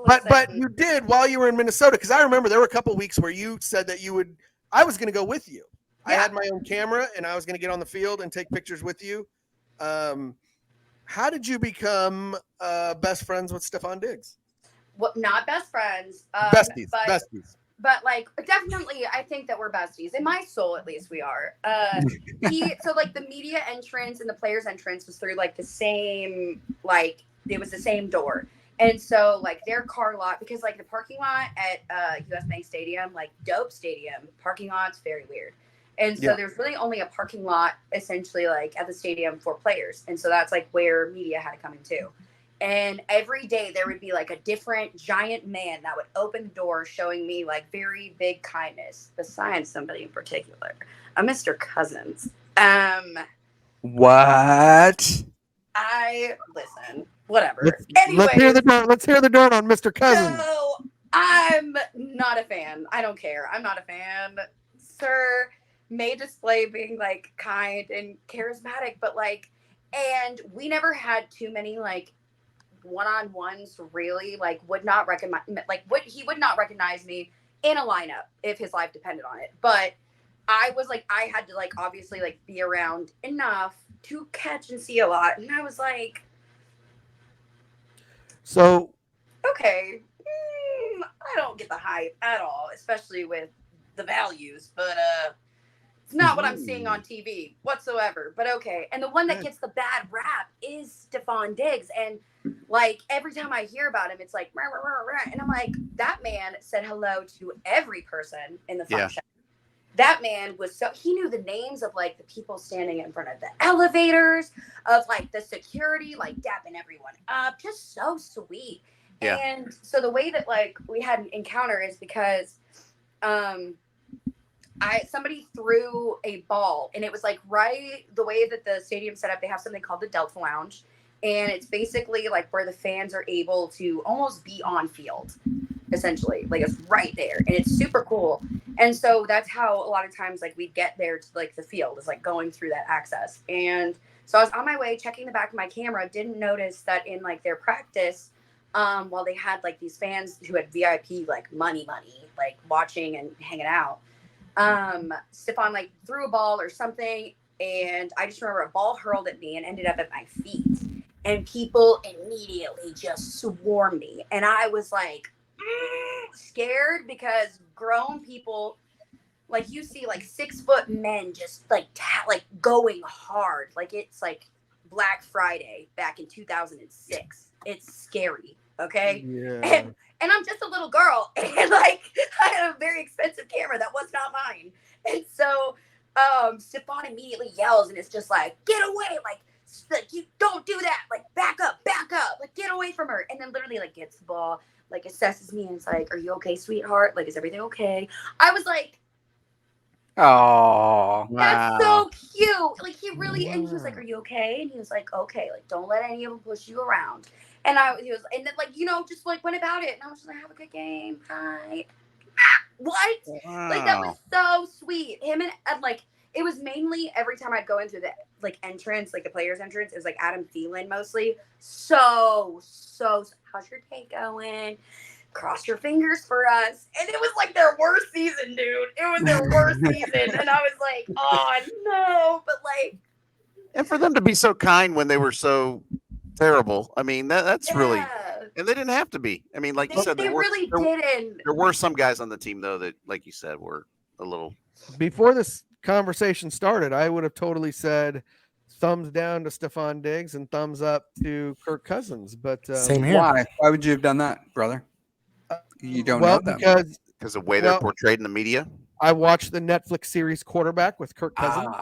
But But you did while you were in Minnesota, because I remember there were a couple weeks where you said that you would. I was going to go with you. I Yeah. had my own camera and I was going to get on the field and take pictures with you. How did you become best friends with Stefan Diggs? what? Not best friends. Besties. But Besties. but like definitely I think that we're besties. In my soul at least we are. So like the media entrance and the players entrance was through like the same, like it was the same door. And so like their car lot, because like the parking lot at US Bank Stadium, like dope stadium, parking lot's very weird. And so Yeah. there's really only a parking lot essentially like at the stadium for players. And so that's like where media had to come in too. And every day there would be like a different giant man that would open the door showing me like very big kindness, besides somebody in particular, a Mr. Cousins. What? I listen, whatever. Let's hear the dirt. Let's hear the dirt on Mr. Cousins. So I'm not a fan. I don't care. I'm not a fan. Sir may display being like kind and charismatic, but like, and we never had too many like one-on-ones really, like would not recognize, like he would not recognize me in a lineup if his life depended on it. But I was like, I had to like obviously like be around enough to catch and see a lot. And I was like, So okay, I don't get the hype at all, especially with the values, but it's not what I'm seeing on TV whatsoever. But okay. And the one that gets the bad rap is Stefan Diggs. And like every time I hear about him, it's like, rah, rah, rah, rah. And I'm like, that man said hello to every person in the function. That man was he knew the names of like the people standing in front of the elevators, of like the security, like dapping everyone up, just so sweet. Yeah. And so the way that like we had an encounter is because somebody threw a ball, and it was like right the way that the stadium set up, they have something called the Delta Lounge, and it's basically like where the fans are able to almost be on field, essentially. Like it's right there, and it's super cool. And so that's how a lot of times like we'd get there to like the field is like going through that access. And so I was on my way checking the back of my camera, didn't notice that in like their practice, while they had like these fans who had VIP like money, like watching and hanging out, Stefan like threw a ball or something, and I just remember a ball hurled at me and ended up at my feet, and people immediately just swarmed me, and I was like scared because grown people, like you see like 6 foot men just like like going hard, like it's like Black Friday back in 2006. It's scary. Okay. yeah. And I'm just a little girl, and like I had a very expensive camera that was not mine. And so Stefan immediately yells, and it's just like, get away, like you don't do that, like back up, like get away from her. And then literally like gets the ball, like assesses me, and it's like, are you okay, sweetheart? Like, is everything okay? I was like, Oh, that's so cute. No, like he really, and he was like, "Are you okay?" And he was like, "Okay, like don't let any of them push you around." And he was, and then like just like went about it, and I was just like, "Have a good game, bye." What? Like that was so sweet. Him and like it was mainly every time I'd go into the like entrance, like the players' entrance, it was like Adam Thielen mostly. So how's your day going? Cross your fingers for us. And it was like their worst season, dude. It was their worst season. And I was like, oh no. But like, and for them to be so kind when they were so terrible, I mean, that's really, and they didn't have to be. I mean, like you said, they really didn't. There were some guys on the team though that, like you said, were a little. Before this conversation started, I would have totally said thumbs down to Stephon Diggs and thumbs up to Kirk Cousins. But Same here. Why would you have done that, brother? You don't know them. because of the way they're portrayed in the media. I watched the Netflix series Quarterback with Kirk Cousins,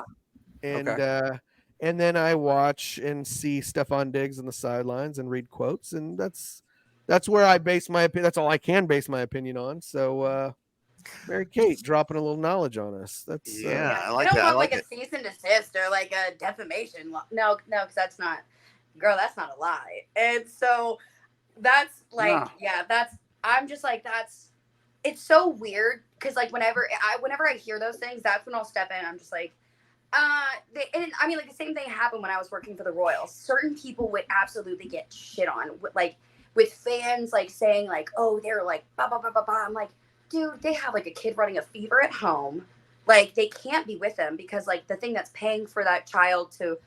and then I watch and see Stephon Diggs on the sidelines and read quotes, and that's where I base my opinion. That's all I can base my opinion on. So, Mary Kate dropping a little knowledge on us. That's I like I don't that. want I like like it. a cease and desist or like a defamation. No, because that's not, girl. That's not a lie. And so that's like, I'm just like it's so weird because like whenever I hear those things, that's when I'll step in. I'm just like, and I mean like the same thing happened when I was working for the Royals. Certain people would absolutely get shit on with fans like saying like, oh, they're like blah blah blah blah blah. I'm like, dude, they have like a kid running a fever at home. Like they can't be with them because like the thing that's paying for that child to,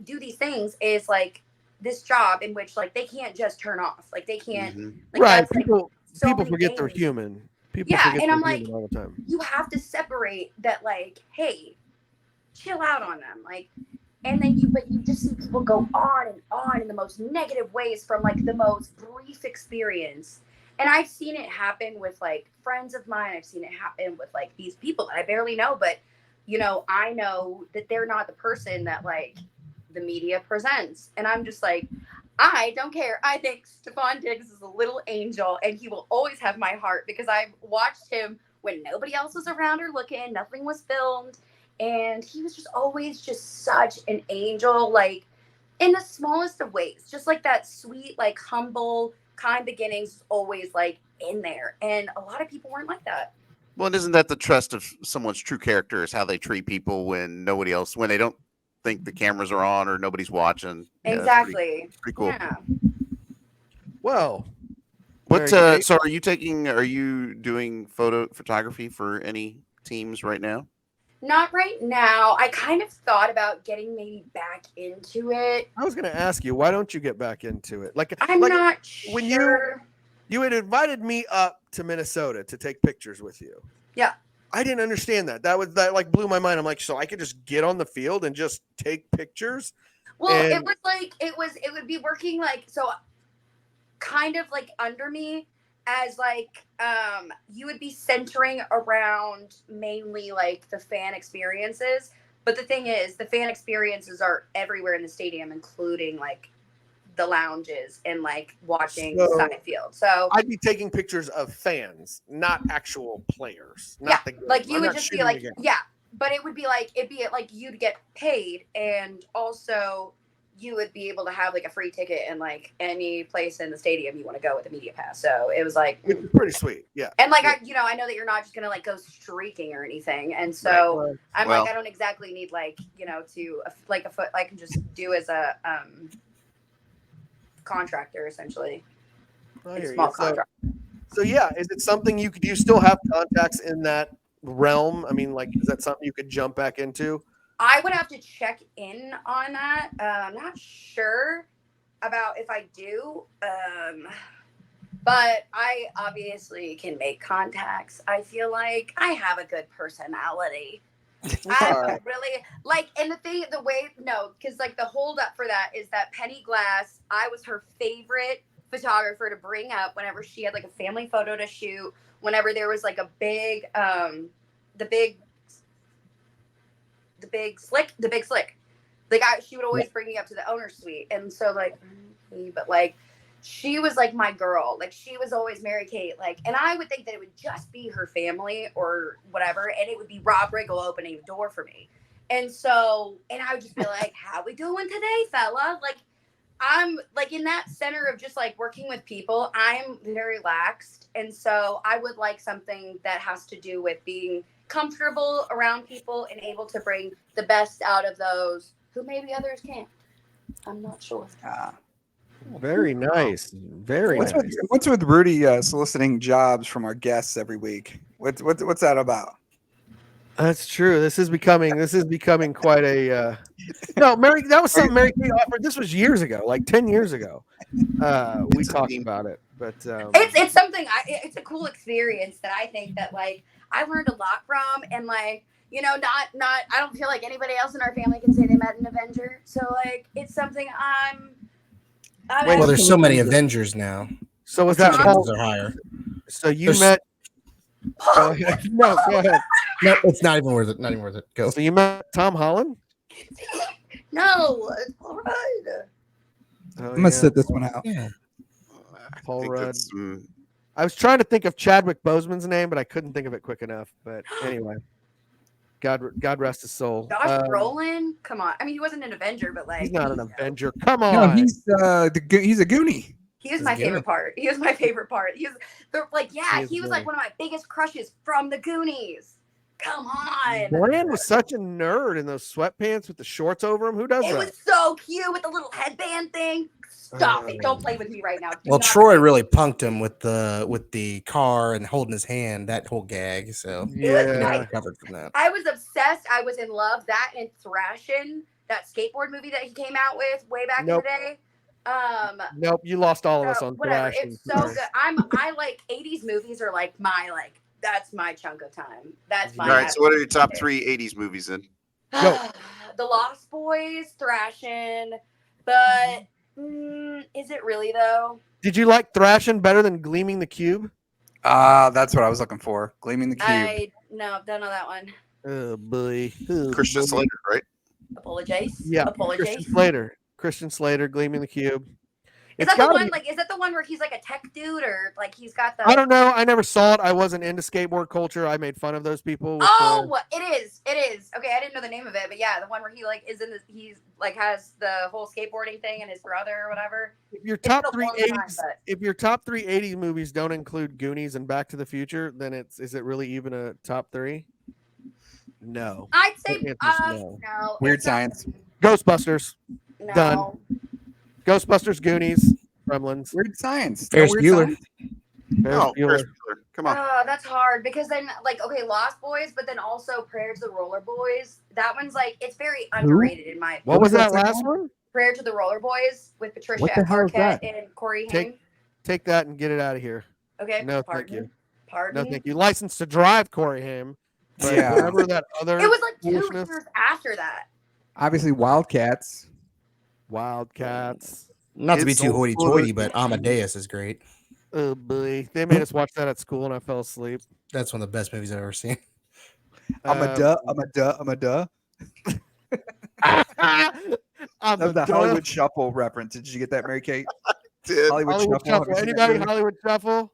do these things is like this job in which like they can't just turn off. Like they can't. Like, right. that's, People like, forget they're human. People forget and they're I'm like, human all the time. you have to separate that. Like, hey, chill out on them. Like, and then you just see people go on and on in the most negative ways from like the most brief experience. And I've seen it happen with like friends of mine. I've seen it happen with like these people that I barely know, but I know that they're not the person that like the media presents. And I'm just like, I don't care. I think Stephon Diggs is a little angel and he will always have my heart because I've watched him when nobody else was around or looking, nothing was filmed. And he was just always just such an angel, like in the smallest of ways, just like that sweet, like humble, kind beginnings always like in there. And a lot of people weren't like that. Well, and isn't that the trust of someone's true character is how they treat people when they don't think the cameras are on or nobody's watching. Exactly. Pretty cool. Yeah. Well, so are you doing photography for any teams right now? Not right now. I kind of thought about getting maybe back into it. I was going to ask you, why don't you get back into it? I'm not sure. When you had invited me up to Minnesota to take pictures with you. Yeah. I didn't understand that. That like blew my mind. I'm like, so I could just get on the field and just take pictures? Well, it was like it would be working like so kind of like under me as like you would be centering around mainly like the fan experiences. But the thing is, the fan experiences are everywhere in the stadium, including like the lounges and like watching side field. So I'd be taking pictures of fans, not actual players. Like you would just be like, but it would be like you'd get paid, and also you would be able to have like a free ticket in like any place in the stadium you want to go with a media pass. So it was like it's pretty sweet. Yeah. And like I know that you're not just gonna like go streaking or anything. And so I'm like, I don't exactly need like, to like a foot I can just do as a contractor essentially. Small contract. So yeah, is it something do you still have contacts in that realm? I mean, like, is that something you could jump back into? I would have to check in on that. I'm not sure about if I do. But I obviously can make contacts. I feel like I have a good personality. I really like, and because like the hold up for that is that Penny Glass, I was her favorite photographer to bring up whenever she had like a family photo to shoot, whenever there was like a big, the big slick. Like she would always bring me up to the owner's suite. And so like, but like, she was like my girl. Like she was always Mary Kate. Like, and I would think that it would just be her family or whatever. And it would be Rob Riggle opening the door for me. And so, and I would just be like, how we doing today, fella? Like, I'm like in that center of just like working with people. I'm very relaxed. And so I would like something that has to do with being comfortable around people and able to bring the best out of those who maybe others can't. I'm not sure. Very nice. Very What's nice. what's with Rudy soliciting jobs from our guests every week? What's that about? That's true. This is becoming quite a no, Mary. That was something Mary Kate offered. This was years ago, like 10 years ago. We talked about it, but It's something it's a cool experience that I think that like I learned a lot from, and like, you know, not I don't feel like anybody else in our family can say they met an Avenger. So like it's something I'm Well, there's so many Avengers now. so was that Chances Paul? are higher. So you There's- met? Go ahead. No, go ahead. No, it's not even worth it. Not even worth it. Go. So you met Tom Holland? No, it's all right. Oh, I'm gonna sit this one out. Yeah. Paul think Rudd. that's, I was trying to think of Chadwick Boseman's name, but I couldn't think of it quick enough. But anyway, God rest his soul. Josh Brolin, come on. I mean, he wasn't an Avenger, but like He's not an you know. Avenger. Come No, on. he's a Goonie. He was my favorite part. He was my favorite part. He was he was like one of my biggest crushes from the Goonies. Come on. Brian was such a nerd in those sweatpants with the shorts over him. Who does It that? was so cute with the little headband thing. Stop it. Don't play with me right now. Do Well, not Troy play. really punked him with the car and holding his hand. That whole gag. So Yeah. recovered from that. I was obsessed. I was in love. That and Thrashin', that skateboard movie that he came out with way back Nope. in the day. Nope, you lost all of us So, on whatever. thrashing. It's so good. I like 80s movies are like that's my chunk of time. That's my all right. So, what are your top absolute 3 '80s movies then? Go. The Lost Boys, Thrashin', but is it really though? Did you like Thrashing better than Gleaming the Cube? That's what I was looking for. Gleaming the Cube. No, don't know that one. Oh boy. Oh, Christian boy. Slater, right? Apologize. Yeah. Apologize. Christian Slater, Gleaming the Cube. Is It's that the gotta one? be- Like, is that the one where he's like a tech dude, or like he's got the? I don't know. I never saw it. I wasn't into skateboard culture. I made fun of those people. With Oh, it is. It is. Okay, I didn't know the name of it, but yeah, the one where he like is in the he's like has the whole skateboarding thing and his brother or whatever. If your It's top been a 3 long 80s, time, but- if your top 3 80s movies don't include Goonies and Back to the Future, then is it really even a top 3? No. I'd say The answer's no. no. Weird it's not- Science. Ghostbusters, No. Done. Ghostbusters, Goonies, Gremlins. Weird Science. Ferris Weird Bueller. Science? Ferris Oh, Bueller. Ferris Bueller. Come on. That's hard because then like okay, Lost Boys, but then also Prayer to the Roller Boys. That one's like it's very underrated in my opinion. What was that What's that last one? Prayer to the Roller Boys with Patricia What the hell is Arquette that? and Corey Take- Haim. Take that and get it out of here. Okay. No, thank pardon. you. Pardon. No, thank you. License to Drive, Corey Haim. But Yeah. whatever that other It was like 2 foolishness- years after that. Obviously, Wildcats. Wildcats. Not to be It's too so hoity-toity, but Amadeus is great. Oh boy, they made us watch that at school and I fell asleep. That's one of the best movies I've ever seen. I'm a duh. I'm a duh. I'm a duh. I'm That was the a duh. Hollywood Shuffle reference. Did you get that, Mary Kate? Did. Hollywood, Hollywood Shuffle. Have Shuffle. you seen that Anybody movie? Hollywood Shuffle?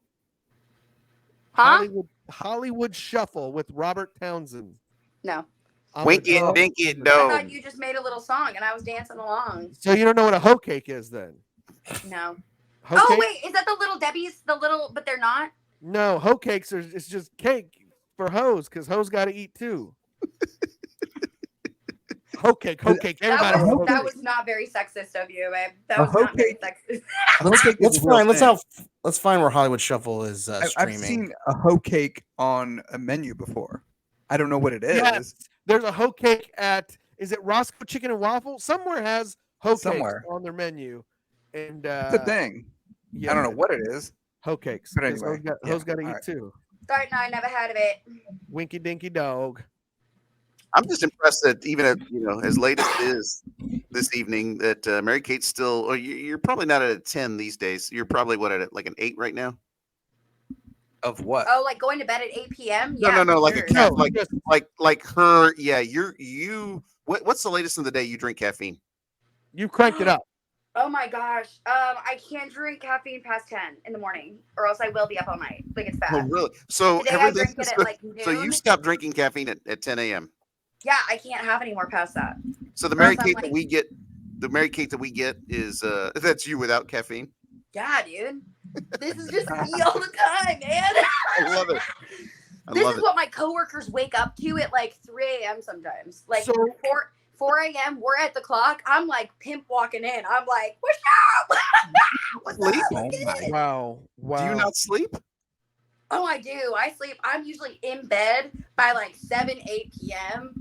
Huh? Hollywood Shuffle with Robert Townsend. No. I'm a Wink it, duh. dink it, I no. thought you just made a little song and I was dancing along. So you don't know what a hoe cake is then? No. Hoe Oh cake? wait, is that the little Debbie's? The little, but they're not. No, hoe cakes are it's just cake for hoes because hoes got to eat too. hoe cake. Everybody That wants was, hoe that cake. was not very sexist of you, babe. That A was not very hoe sexist. Hoe cake is Let's a real find. thing. Let's find where Hollywood Shuffle is I've streaming. seen a hoe cake on a menu before. I don't know what it is. Yes. There's a hoe cake at is it Roscoe Chicken and Waffle? Somewhere has hoe cakes Somewhere. on their menu. And It's a thing. yeah, I don't know what it is. hoe cakes. But 'cause anyway, hoes got to all eat right. too. Sorry, no, I never heard of it. Winky dinky dog. I'm just impressed that even at as late as it is this evening, that Mary Kate's still. Or you're probably not at a 10 these days. You're probably what at like an 8 right now. Of what? Oh, like going to bed at 8 p.m. No, Yeah, no, no, for like sure. a cat, No, like just- like her. Yeah, you. What's the latest in the day you drink caffeine? You cranked it up. Oh my gosh. I can't drink caffeine past 10 in the morning, or else I will be up all night. Like it's bad. Oh, really? So Today I everything. drink it at like So noon. you stopped drinking caffeine at 10 a.m. Yeah, I can't have any more past that. So the Or Mary else I'm Kate like- that we get, is that's you without caffeine. Yeah, dude. This is just me all the time, man. I love it. I This love is it. what my coworkers wake up to at like 3 a.m. sometimes. Like So- 4 a.m. We're at the clock. I'm like pimp walking in. I'm like, what's up? What's Sleep? up? Oh my. Wow. Do you not sleep? Oh, I do. I sleep. I'm usually in bed by like 7, 8 p.m.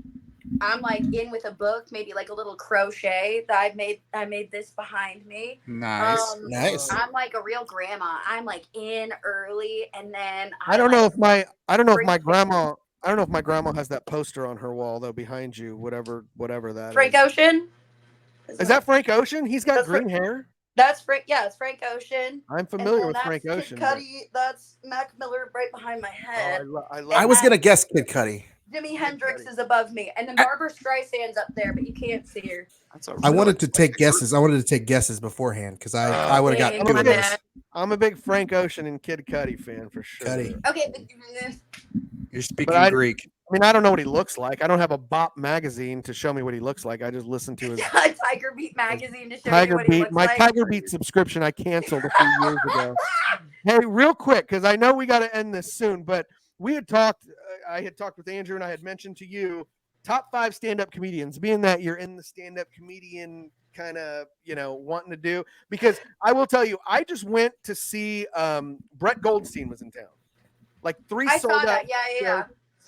I'm like in with a book, maybe like a little crochet that I made this behind me. Nice. Nice. I'm like a real grandma. I'm like in early, and then I don't know like, if my Bring- grandma has that poster on her wall though behind you, whatever that Frank is. Ocean. Is that Frank Ocean? He's got That's green hair. That's Frank. Yeah, it's Frank Ocean. I'm familiar And with then Frank that's Ocean. Kid but- Cudi. That's Mac Miller right behind my Oh, head. I love I was And gonna guess Kid Cudi. Jimi Kid Hendrix Cudi. is above me, and then Barbara Streisand's up there, but you can't see her. That's a I really wanted to take eclectic guesses. I wanted to take guesses beforehand because I Oh, would have dang, got two my of those. bad. I'm a big Frank Ocean and Kid Cudi fan for sure. Cudi. Okay, You're speaking I- Greek. I mean, I don't know what he looks like. I don't have a Bop magazine to show me what he looks like. I just listen to his Tiger Beat magazine to show you Tiger what he Beat. looks My like. Tiger Beat subscription I canceled a few years ago. Hey, real quick, because I know we got to end this soon, but we had talked. I had talked with Andrew, and I had mentioned to you top 5 stand-up comedians. Being that you're in the stand-up comedian kind of wanting to do, because I will tell you, I just went to see Brett Goldstein was in town, like 3 I sold saw out. that. Yeah.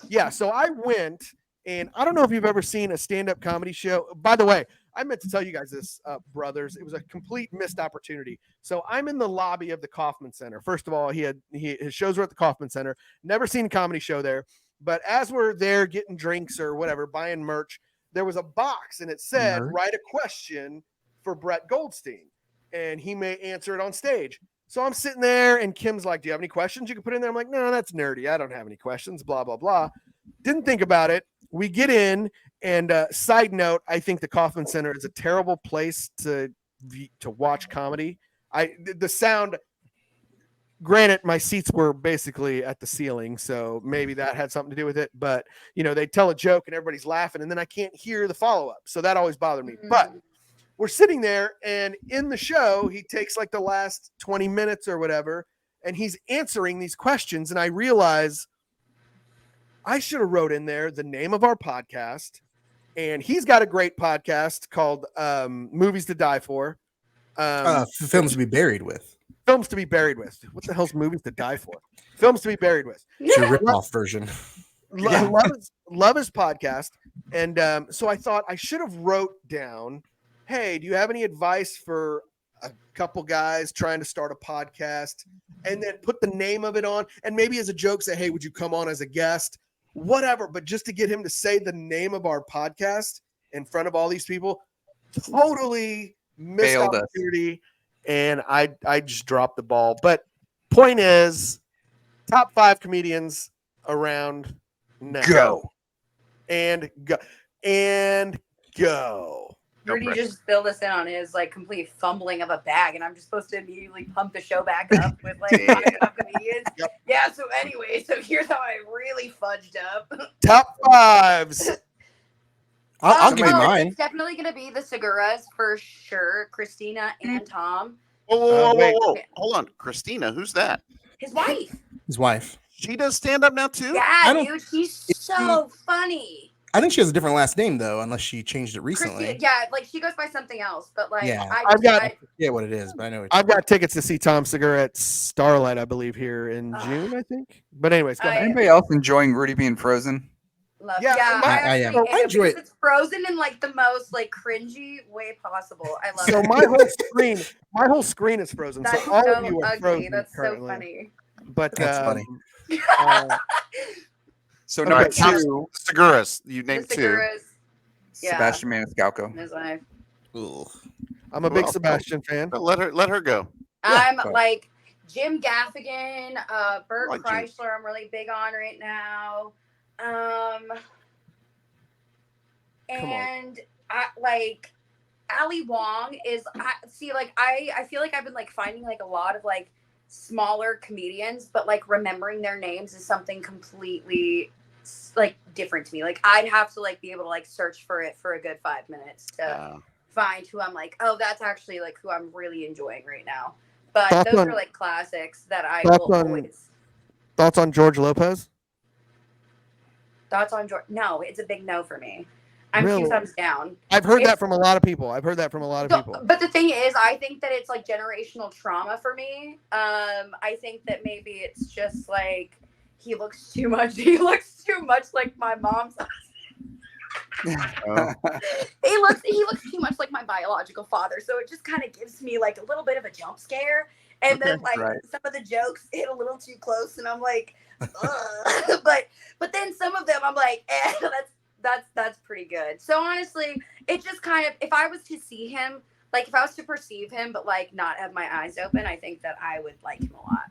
Yeah, so I went, and I don't know if you've ever seen a stand-up comedy show. By the way, I meant to tell you guys this, brothers. It was a complete missed opportunity. So I'm in the lobby of the Kaufman Center. First of all, his shows were at the Kaufman Center. Never seen a comedy show there. But as we're there getting drinks or whatever, buying merch, there was a box, and it said, write a question for Brett Goldstein, and he may answer it on stage. So I'm sitting there, and Kim's like, do you have any questions you can put in there? I'm like, no, that's nerdy. I don't have any questions, blah, blah, blah. Didn't think about it. We get in, and side note, I think the Kaufman Center is a terrible place to watch comedy. The sound, granted, my seats were basically at the ceiling, so maybe that had something to do with it. But, they tell a joke, and everybody's laughing, and then I can't hear the follow-up. So that always bothered me. But we're sitting there, and in the show, he takes like the last 20 minutes or whatever, and he's answering these questions. And I realize I should have wrote in there the name of our podcast. And he's got a great podcast called Movies to Die For. Films to be buried with. Films to be buried with. What the hell's Movies to Die For? Films to be buried with. It's your ripoff version. Love his podcast. And so I thought I should have wrote down, hey, do you have any advice for a couple guys trying to start a podcast? And then put the name of it on, and maybe as a joke say, hey, would you come on as a guest? Whatever, but just to get him to say the name of our podcast in front of all these people, totally missed Failed us. opportunity. And I just dropped the ball. But point is, top 5 comedians around now. Go. And go. And go. Rudy just filled us in on his like complete fumbling of a bag, and I'm just supposed to immediately pump the show back up with like top comedians. Yep. Yeah. So anyway, so here's how I really fudged up. Top 5s. I'll give you mine. It's definitely gonna be the Seguras for sure. Christina and Tom, Whoa. wait. Hold on. Christina, who's that? his wife. His wife. She does stand up now too? Yeah, don't- dude, she's so funny. I think she has a different last name though, unless she changed it recently. Christina, yeah, like she goes by something else, but like Yeah. I've Yeah, what it is, but I know. I've got tickets to see Tom Segura at Starlight, I believe, here in June, I think. But anyways, go ahead. Anybody else enjoying Rudy being frozen? love. Yeah, Yeah, I actually am. am, I enjoy because it. It's frozen in like the most like cringy way possible. I love So it. my whole screen is frozen. That's So all so of you are ugly. frozen That's currently. so funny. But That's funny. So Okay, number Tom- 2, Seguras. You The named 2. Seguras, yeah. Sebastian Maniscalco. his wife. Ugh. I'm a big Well, Sebastian fan. Let her go. I'm fine. like Jim Gaffigan, Bert I like Jim. Kreischer. I'm really big on right now. And I like Ali Wong is. I feel like I've been like finding like a lot of like smaller comedians, but like remembering their names is something completely like different to me. Like I'd have to like be able to like search for it for a good 5 minutes to find who I'm like, oh, that's actually like who I'm really enjoying right now. But those are like classics that I will always. Thoughts on George Lopez? Thoughts on George? No, it's a big no for me. I'm Really? 2 thumbs down. I've heard that from a lot of people. But the thing is, I think that it's like generational trauma for me. I think that maybe it's just like he looks too much. He looks too much like my mom's. He looks too much like my biological father, so it just kind of gives me like a little bit of a jump scare. And then like some of the jokes hit a little too close, and I'm like, ugh. but then some of them I'm like, that's pretty good. So honestly, it just kind of, if I was to see him, like if I was to perceive him, but like not have my eyes open, I think that I would like him a lot.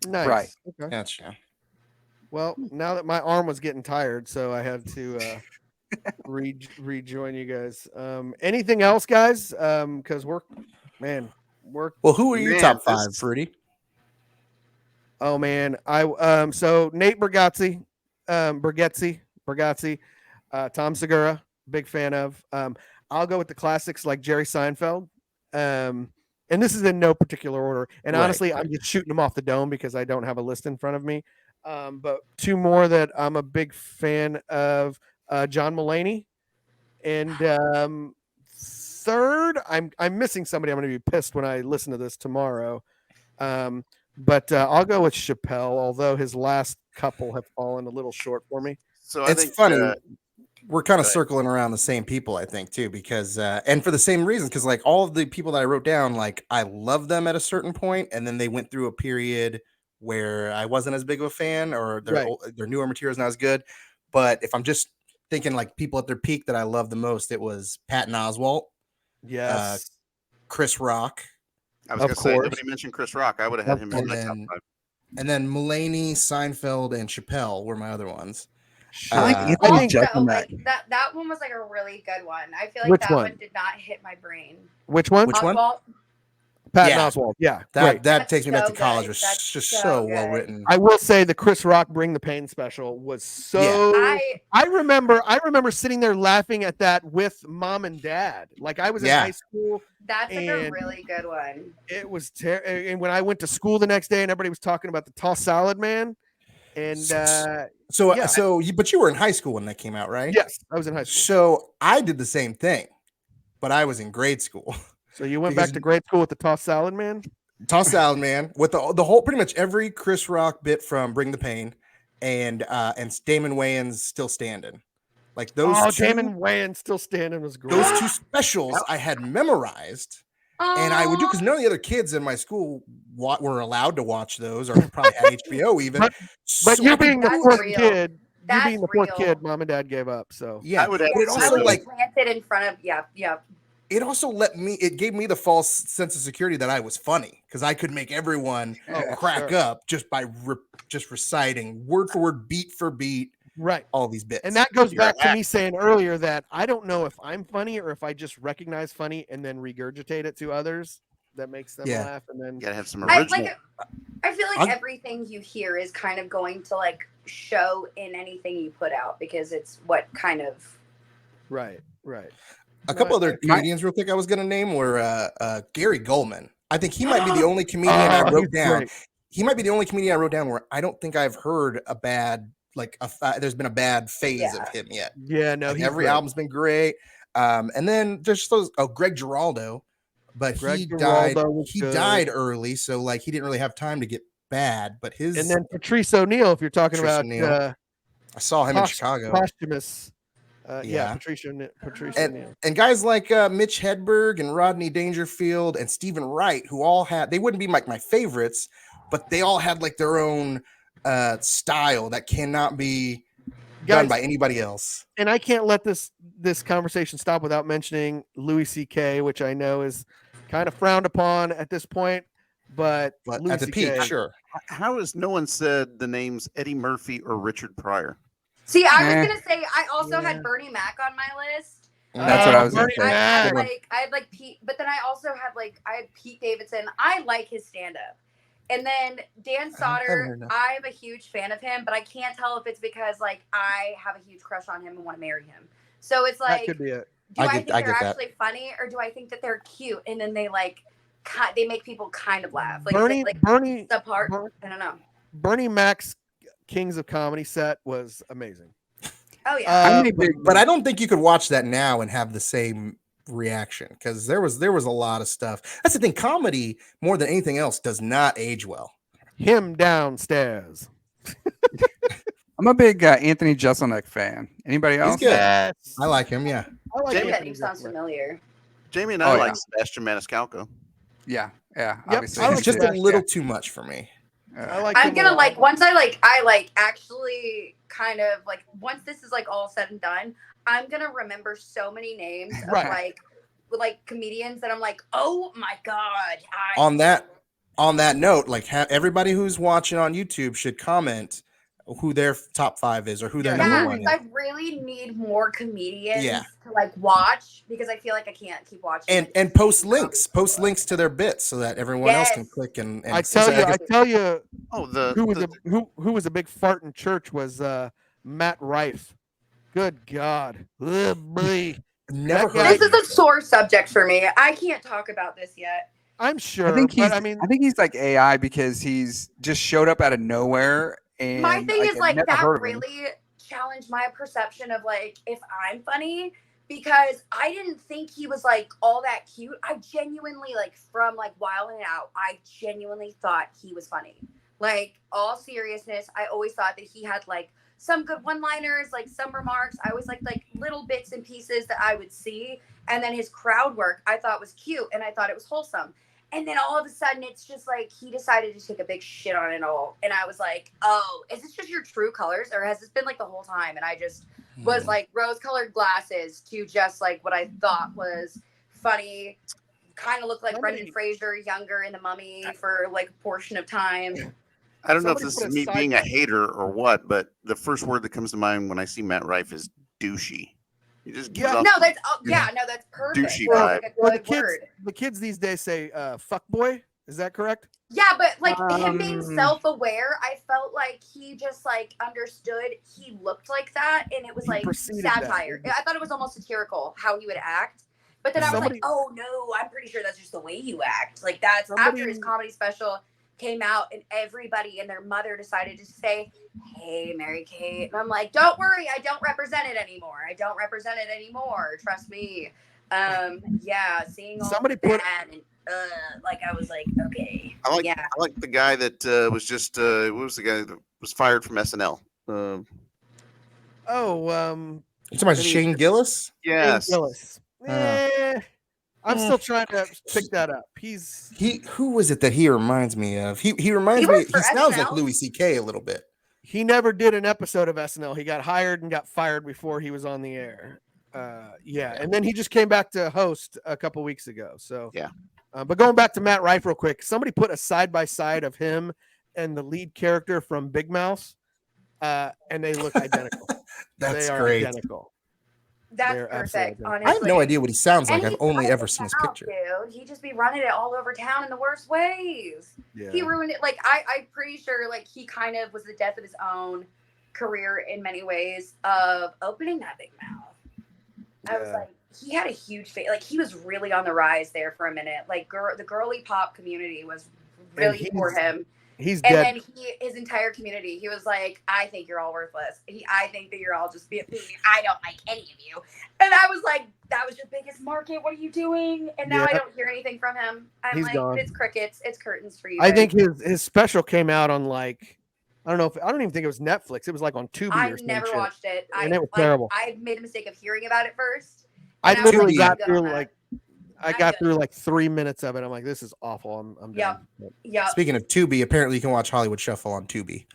Nice. Right. Okay. Gotcha. Well, now that my arm was getting tired, so I had to rejoin you guys. Anything else, guys? Because we're. Well, who are your top 5, Fruity? Oh man, so Nate Bargatze, Tom Segura, big fan of. I'll go with the classics like Jerry Seinfeld. And this is in no particular order. And honestly, I'm just shooting them off the dome because I don't have a list in front of me. But 2 more that I'm a big fan of, John Mulaney. And third, I'm missing somebody. I'm going to be pissed when I listen to this tomorrow. But I'll go with Chappelle, although his last couple have fallen a little short for me. So it's funny. We're kind of circling around the same people, I think, too, because and for the same reason, because like all of the people that I wrote down, like I love them at a certain point, and then they went through a period where I wasn't as big of a fan, or their newer material is not as good. But if I'm just thinking like people at their peak that I love the most, it was Patton Oswalt, yes, Chris Rock. I was going to say, nobody mentioned Chris Rock. I would have had him in my top 5. And then Mulaney, Seinfeld, and Chappelle were my other ones. I think so, like that one was like a really good one. I feel like one did not hit my brain. Which one? Oswalt. Patton Oswalt. Yeah, that takes me back to college. It was just so well written. I will say the Chris Rock Bring the Pain special was so. Yeah. I remember sitting there laughing at that with mom and dad. Like I was in high school. That's like a really good one. It was and when I went to school the next day, and everybody was talking about the tossed salad man. And but you were in high school when that came out, right? Yes, I was in high school. So I did the same thing, but I was in grade school. So you went back to grade school with the tossed salad man? Tossed salad man with the whole, pretty much every Chris Rock bit from Bring the Pain, and Damon Wayans Still Standing. Like those Damon Wayans Still Standing was great. Those 2 specials I had memorized. And I would do, because none of the other kids in my school were allowed to watch those, or probably had HBO even. But you being the 4th kid, mom and dad gave up. So yeah, I would have it also like planted in front of It also it gave me the false sense of security that I was funny, because I could make everyone crack up just by just reciting word for word, beat for beat. Right. All these bits. And that goes back to me saying earlier that I don't know if I'm funny or if I just recognize funny and then regurgitate it to others. That makes them laugh. And then you gotta have some original. I feel like everything you hear is kind of going to like show in anything you put out, because it's what kind of. Right. A couple other comedians real quick I was going to name were Gary Goldman. I think he might be the only comedian I wrote down. Great. He might be the only comedian I wrote down where I don't think I've heard a bad, there's been a bad phase of him yet. Yeah, no. Like every album's been great. And then there's those, Greg Giraldo, but he died early. So like he didn't really have time to get bad, but his. And then Patrice O'Neal, if you're talking about. I saw him in Chicago. Posthumous. Patrice O'Neal. And guys like Mitch Hedberg and Rodney Dangerfield and Stephen Wright, who all had, they wouldn't be like my favorites, but they all had like their own style that cannot be done by anybody else. And I can't let this conversation stop without mentioning Louis C.K., which I know is kind of frowned upon at this point, but Louis at the peak, sure. How has no one said the names Eddie Murphy or Richard Pryor? See, I was gonna say I also had Bernie Mac on my list. That's what I was gonna say. I had like Pete, but then I also had I had Pete Davidson. I like his stand-up, And then Dan haven't Sauter, heard that. I'm a huge fan of him, but I can't tell if it's because like I have a huge crush on him and want to marry him. So it's That like, could be it. do I get think they're that. actually funny, or do I think that they're cute and then they like they make people kind of laugh? Like Bernie, like Bernie, subpart. Ber- I don't know. Bernie Mac's Kings of Comedy set was amazing. Oh yeah. But I don't think you could watch that now and have the same reaction because there was a lot of stuff. That's the thing. Comedy, more than anything else, does not age well. Him downstairs. I'm a big Anthony Jeselnik fan. Anybody else? He's good. Yes. I like him. Yeah. I like Jamie- That Anthony name sounds Jeselnik. familiar. Jamie and I Oh, like yeah. Sebastian Maniscalco. Yeah. Yep, Obviously, I It's like just a Sebastian. little too much for me. I like I'm him a gonna lot. like once I actually kind of like once this is like all said and done, I'm gonna remember so many names of Right. like comedians that I'm like, oh my god. On that note, like everybody who's watching on YouTube should comment who their top 5 is or who their Yeah, number Yeah, one is. I really need more comedians Yeah. to like watch because I feel like I can't keep watching. And post links to their bits so that everyone else can Yes. click and I tell you, Oh, who was a big fart in church was Matt Rife. Good God. Oh, boy. never that guy- heard This of is a sore subject for me. I can't talk about this yet. I'm sure. I think he's. but I mean, I think he's like AI because he's just showed up out of nowhere. And My thing is I've like never that heard of him. really challenged my perception of like if I'm funny because I didn't think he was like all that cute. I genuinely like from like Wild and Out, I genuinely thought he was funny. Like all seriousness, I always thought that he had like some good one-liners, like some remarks. I always like little bits and pieces that I would see, and then his crowd work I thought was cute and I thought it was wholesome. And then all of a sudden, it's just like he decided to take a big shit on it all. And I was like, oh, is this just your true colors? Or has this been like the whole time? And I just was like rose colored glasses to just like what I thought was funny. Kind of looked like Brendan Fraser younger in The Mummy for like a portion of time. I don't know if Somebody this put is a me side being a by- hater or what, but the first word that comes to mind when I see Matt Rife is douchey. He just gives Yeah. off No, that's that's perfect. Douchey That's vibe. like a Well, good word. the kids these days say fuck boy. Is that correct? Yeah, but like him being Um, self-aware, I felt like he just like understood he looked like that, and it was He like perceived that. satire. I thought it was almost satirical how he would act. But then I was Somebody- like, oh no, I'm pretty sure that's just the way you act. Like that's after Somebody- his comedy special came out, and everybody and their mother decided to say, "Hey, Mary Kate," and I'm like, "Don't worry, I don't represent it anymore. I don't represent it anymore. Trust me." Yeah, seeing all Somebody of put- that and like I was like, okay, I like yeah. I like the guy that was just what was the guy that was fired from SNL? Oh, You talking about Shane Gillis? Yes. Gillis. I'm still trying to pick that up. Who was it that he reminds me of? He reminds He me. works for He sounds like SNL. Louis C.K. a little bit. He never did an episode of SNL. He got hired and got fired before he was on the air. And then he just came back to host a couple weeks ago. So Yeah. But going back to Matt Rife real quick, somebody put a side by side of him and the lead character from Big Mouth, and they look identical. That's they are great. identical. That's They're perfect. absolutely Honestly, I have no idea what he sounds like. And I've he's only running ever it seen his out, picture. Dude, he just be running it all over town in the worst ways. Yeah. He ruined it. Like I'm pretty sure, like he kind of was the death of his own career in many ways of opening that big mouth. I was Yeah. like, he had a huge face. Like he was really on the rise there for a minute. Like the girly pop community was really for him. He's And dead. then his entire community, he was like, I think you're all worthless. I think that you're all just being, I don't like any of you. And I was like, that was your biggest market. What are you doing? And now I Yeah. don't hear anything from him. I'm He's like, gone. it's crickets. It's curtains for you. I guys. think his special came out on like I don't even think it was Netflix. It was like on Tubi I or some never shit. watched it. And it was terrible. I made the mistake of hearing about it first. I and was literally like, I'm got good through on that. like I I'm got good. through like 3 minutes of it. I'm like, this is awful. I'm done. Yeah. Speaking of Tubi, apparently you can watch Hollywood Shuffle on Tubi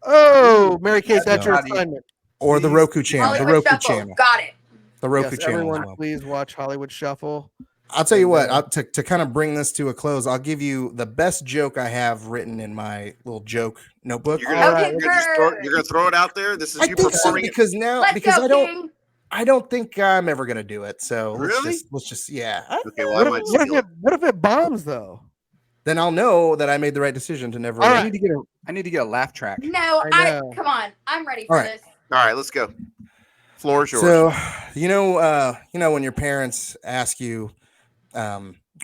Oh, Mary Kate, that's your How do you- assignment. or the Please. Roku channel. The Hollywood Roku Shuffle. channel. Got it. The Roku Yes, channel everyone, as well. please watch Hollywood Shuffle. I'll tell you And, what, to kind of bring this to a close, I'll give you the best joke I have written in my little joke notebook. You're All gonna, right, you're gonna just you're gonna throw it out there. This is I you think so performing it. because now Let's because go, I King. don't think I'm ever gonna do it. So Really? let's just yeah. Okay, well, I might steal it. What if it bombs though? then I'll know that I made the right decision to never. All I right. need to get a laugh track. No, I know. come on. I'm ready for All right. this. All right, let's go. Floor is yours. So, when your parents ask you, when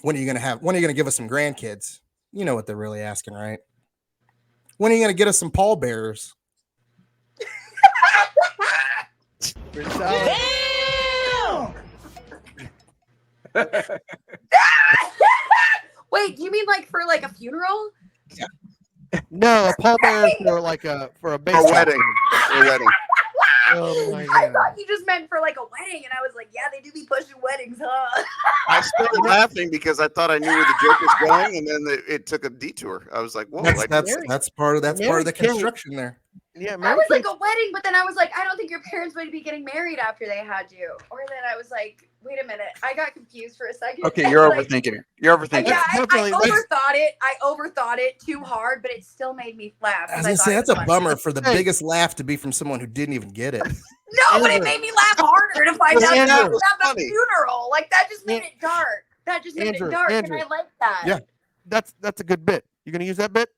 are you gonna give us some grandkids? You know what they're really asking, right? When are you gonna get us some pallbearers? Pretty solid. Wait, do you mean like for like a funeral? No, a pallbearer for a For baseball a wedding. team. For a wedding. Oh my I god. thought you just meant for like a wedding, and I was like, yeah, they do be pushing weddings, huh? I started laughing because I thought I knew where the joke was going, and then it took a detour. I was like, "Whoa!" That's part of the Mary Kate. construction there. Yeah, I Mary was like Kate's- a wedding, but then I was like, I don't think your parents would be getting married after they had you. Or then I was like, wait a minute, I got confused for a second. Okay, you're Like, overthinking it. You're overthinking Yeah, it. I Definitely, overthought it. I overthought it too hard, but it still made me laugh. I 'cause was gonna thought say it that's was a funny. bummer for the Hey. biggest laugh to be from someone who didn't even get it. No, but it Andrew. made me laugh harder to find out Andrew. that it was at the Funny. funeral. Like that just made it dark. That just made Andrew, it dark, Andrew. and I like that. Yeah. That's a good bit. You gonna use that bit?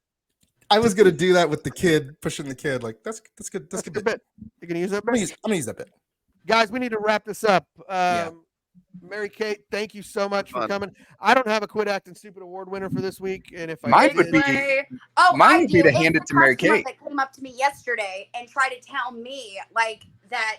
I was gonna do that with the kid pushing the kid. Like that's good. That's That's a a good good bit. bit. You gonna use that I'm gonna bit? use that bit. Guys, we need to wrap this up. Yeah. Mary Kate, thank you so much for Fun. coming. I don't have a Quit Acting Stupid award winner for this week, and if I Mine did, would be- Anyway, oh, mine I would be do. to hand It's it to the Mary customer Kate. that came up to me yesterday and tried to tell me like that.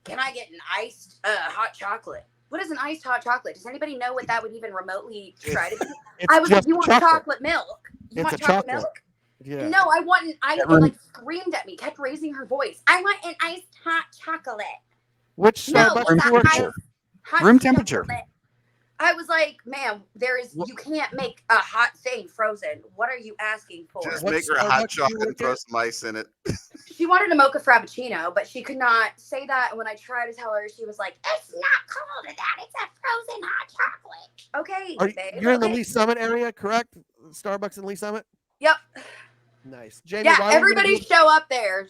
Can I get an iced hot chocolate? What is an iced hot chocolate? Does anybody know what that would even remotely try to be? it's I was like, just you want chocolate milk? You It's want a chocolate chocolate. milk? Yeah. No, I want an ice. That It room- like screamed at me, kept raising her voice. I want an iced hot chocolate. Which No, Starbucks it's room do you not work temperature. for? hot Room chocolate. temperature. I was like, ma'am, What- you can't make a hot thing frozen. What are you asking for? Just What make her a hot Starbucks do you chocolate and work throw at? some ice in it. She wanted a mocha frappuccino, but she could not say that. And when I tried to tell her, she was like, it's not called that. It's a frozen hot chocolate. Okay, babe. You're in the okay. Lee Summit area, correct? Starbucks in Lee Summit. Yep. Nice, Jamie. Yeah, why were you gonna everybody give- show up there.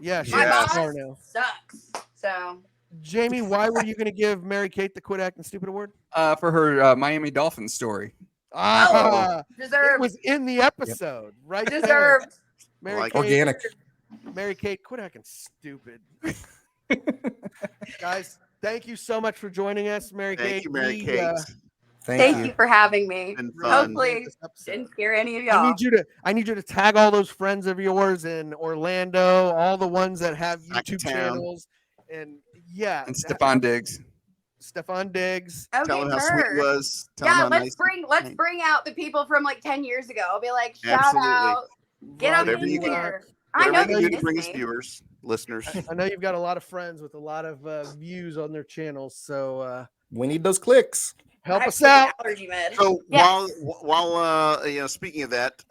Yeah, she's My a Yes. star boss now. sucks. So Jamie, why were you going to give Mary Kate the Quit Acting Stupid award? For her Miami Dolphins story. Ah, it deserved. was in the episode, right? there. Deserved. Mary Like Kate, Organic. Mary Kate, quit acting stupid. Guys, thank you so much for joining us, Mary Kate. Thank you, Mary We, Kate. Thank you for having me. Been really fun. enjoyed Hopefully this episode. Didn't scare any of I y'all. need you to tag all those friends of yours in Orlando, all the ones that have YouTube Actin. channels, and yeah, And Stephon Diggs. Stefan Diggs. Okay, Tell him how sweet sure. it was. Tell him Yeah, how let's nice. bring out the people from like 10 years ago. I'll be like, shout Absolutely. out, get them Whatever in you can- here. I Whatever know you they can do to miss bring us me. viewers, listeners. I know you've got a lot of friends with a lot of views on their channels, so We need those clicks. help I us take an out. Allergy med. So Yes. while speaking of that,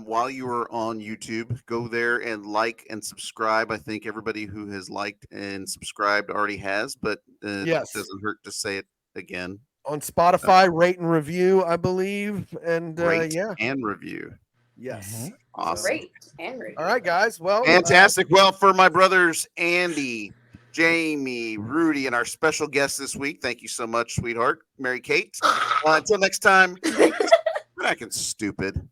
while you were on YouTube, go there and like and subscribe. I think everybody who has liked and subscribed already has, but Yes. it doesn't hurt to say it again. On Spotify, rate and review, I believe, and Rate yeah, and review. yes. Awesome. Great. And All right, guys. Well, Fantastic. Well, for my brothers, Andy, Jamie, Rudy, and our special guest this week, thank you so much, sweetheart, Mary Kate. Until next time, I can stupid.